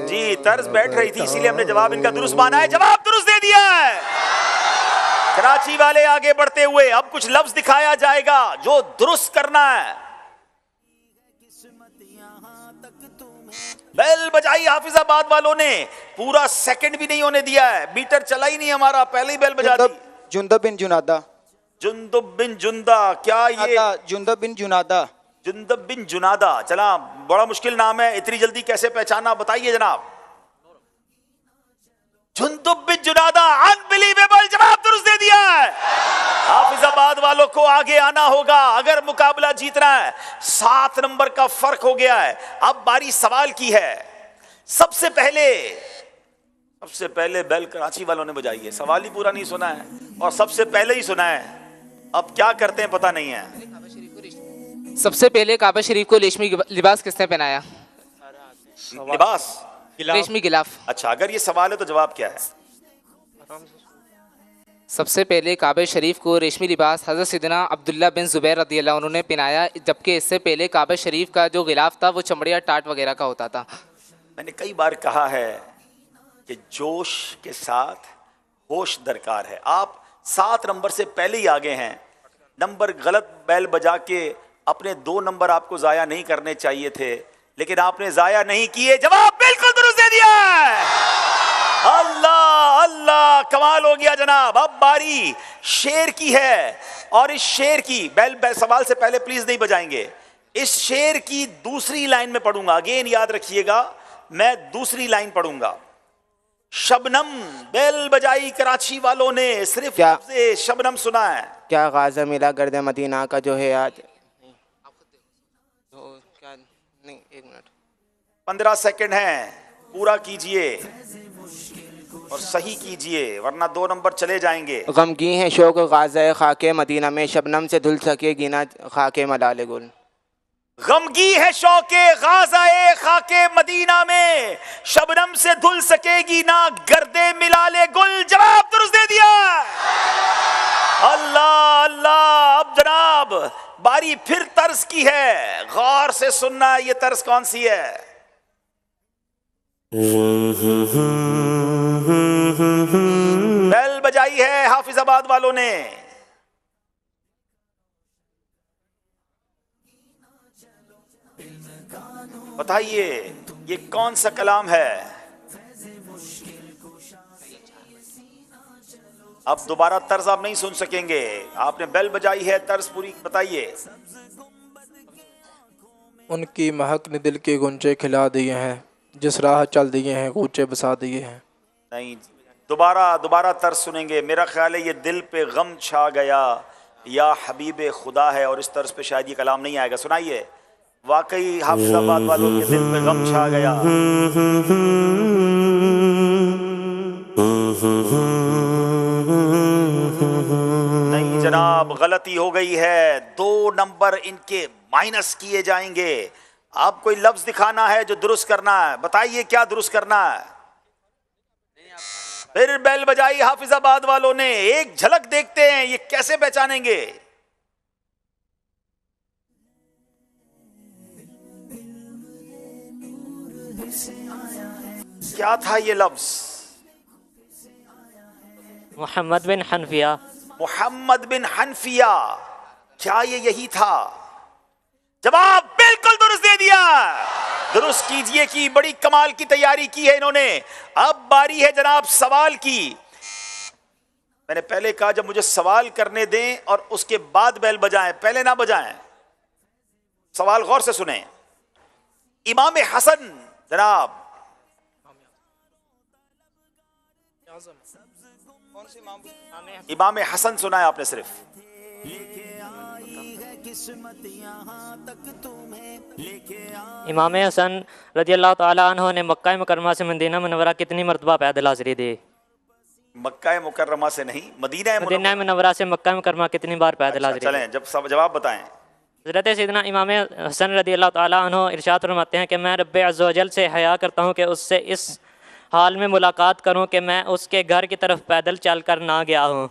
जी तर्ज बैठ रही थी, इसीलिए हमने जवाब इनका दुरुस्त माना है। जवाब दुरुस्त दे दिया है कराची वाले। आगे बढ़ते हुए अब कुछ लफ्ज दिखाया जाएगा जो दुरुस्त करना है। बेल बजाई हाफिजाबाद वालों ने, पूरा सेकंड भी नहीं होने दिया है, मीटर चला ही नहीं हमारा, पहले ही बेल बजा दी। जुंदब बिन जुनादा। जुंदब बिन जुंदा, क्या ये जुंदब बिन जुनादा। जुंदब बिन जुनादा, चला बड़ा मुश्किल नाम है, इतनी जल्दी कैसे पहचाना, बताइए जनाब। जुंदब बिन जुनादा, अनबिलीवेबल, जवाब दुरुस्त दे दिया है। हाफिजाबाद वालों को आगे आना होगा अगर मुकाबला जीतना है। 7 नंबर का फर्क हो गया है। अब बारी सवाल की है। सबसे पहले बेल कराची वालों ने बजाई है, सवाल ही पूरा नहीं सुना है और सबसे पहले ही सुना है। अब क्या करते हैं पता नहीं है। सबसे पहले काबा शरीफ को रेशमी लिबास किसने पहनाया? लिबास, रेशमी गिलाफ। अच्छा, अगर ये सवाल है तो जवाब क्या है? सबसे पहले काबा शरीफ को रेशमी लिबास हज़रत सैयदना अब्दुल्ला बिन ज़ुबैर रज़ियल्लाहु अन्हु ने पहनाया, जबकि इससे पहले काबा शरीफ का जो गिलाफ था वो चमड़िया टाट वगैरह का होता था। मैंने कई बार कहा है कि जोश के साथ होश दरकार है। आप 7 नंबर से पहले ही आगे हैं। नंबर गलत बैल बजा के अपने 2 नंबर आपको ज़ाया नहीं करने चाहिए थे, लेकिन आपने ज़ाया नहीं किए। जवाब बिल्कुल दुरुस्त दे दिया है। अल्लाह अल्लाह, कमाल हो गया जनाब। अब बारी शेर की है और इस शेर की बैल सवाल से पहले प्लीज नहीं बजाएंगे। इस शेर की दूसरी लाइन में पढ़ूंगा। अगेन याद रखिएगा, मैं दूसरी लाइन पढ़ूंगा। शबनम, बेल बजाई कराची वालों ने, सिर्फ से शबनम सुना है। क्या गाज़ा मिला गर्द मदीना का जो है आज? 15 सेकंड है, पूरा कीजिए और सही कीजिए वरना 2 नंबर चले जाएंगे। गमगी है शौक गाज़ा खाके मदीना में, शबनम से धुल सकेगी ना खाके मलाले गुल। गमगी है शौके गाज़ाए खाके मदीना में, शबनम से धुल सकेगी ना गर्दे मिलाले गुल। जवाब दुरुस्त दे दिया। अल्लाह अल्लाह। अब जनाब बारी फिर तर्ज की है, गौर से सुनना है। ये तर्ज कौन सी है? बेल बजाई है हाफिजाबाद वालों ने। बताइए ये कौन सा कलाम है? अब दोबारा तर्ज आप नहीं सुन सकेंगे। आपने बेल बजाई है, तर्ज पूरी बताइए। उनकी महक ने दिल के गुंजे खिला दिए हैं, जिस राह चल दिए हैं कूचे बसा दिए हैं। नहीं, दोबारा तर्ज सुनेंगे। मेरा ख्याल है ये दिल पे गम छा गया या हबीब खुदा है, और इस तर्ज पे शायद ये कलाम नहीं आएगा। सुनाइए। वाकई हाफिजाबाद वालों के दिल पे गम छा गया। नहीं जनाब, गलती हो गई है, 2 नंबर इनके माइनस किए जाएंगे। आप कोई लफ्ज दिखाना है जो दुरुस्त करना है, बताइए क्या दुरुस्त करना है। फिर बेल बजाई हाफिजाबाद वालों ने। एक झलक देखते हैं ये कैसे पहचानेंगे। क्या था ये लफ्ज? मोहम्मद बिन हनफिया। मोहम्मद बिन हनफिया। क्या ये यही था? जवाब बिल्कुल दुरुस्त दे दिया। दुरुस्त कीजिए कि बड़ी कमाल की तैयारी की है इन्होंने। अब बारी है जनाब सवाल की। मैंने पहले कहा जब मुझे सवाल करने दें और उसके बाद बेल बजाएं, पहले ना बजाएं। सवाल गौर से सुने। इमाम हसन जनाब, इमाम हसन सुना है आपने सिर्फ। इमाम हसन रज़ी अल्लाह तआला अन्हु ने मक्का मुकर्रमा से मदीना मुनव्वरा कितनी मरतबा पैदल हाज़िरी दी? मक्का मुकर्रमा से नहीं, मदीना मुनव्वरा से मक्का मुकर्रमा कितनी बार पैदल हाज़िरी दी? चलें, जब सब जवाब बताएं। हज़रत सैयदना इमाम हसन रज़ी अल्लाह तआला अन्हु इरशाद फरमाते हैं कि मैं रब्बे अज़्ज़ व जल से हया करता हूँ कि उससे इस हाल में मुलाकात करूं कि मैं उसके घर की तरफ पैदल चलकर ना गया हूं।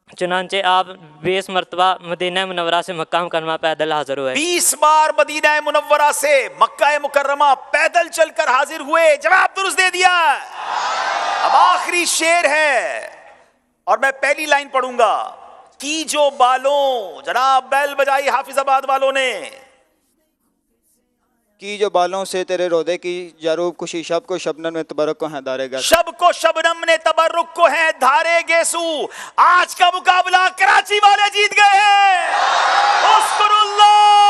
चुनांचे आप 20 मरतबा मदीना मुनव्वरा से मक्का मुकर्रमा पैदल हाजिर हुए। 20 बार मदीना मुनव्वरा से मक्का मुकर्रमा पैदल चलकर हाजिर हुए। जवाब दुरुस्त दे दिया। अब आखिरी शेर है और मैं पहली लाइन पढ़ूंगा। की जो बालों, जनाब बैल बजाई हाफिजाबाद वालों ने। की जो बालों से तेरे रोदे की जारूब खुशी, शब को शबनम में तबरक को है धारेगा। शब को शबनम ने तबर्रुक को है धारे गेसू। आज का मुकाबला कराची वाले जीत गए हैं। उस्कुरुल्लाह।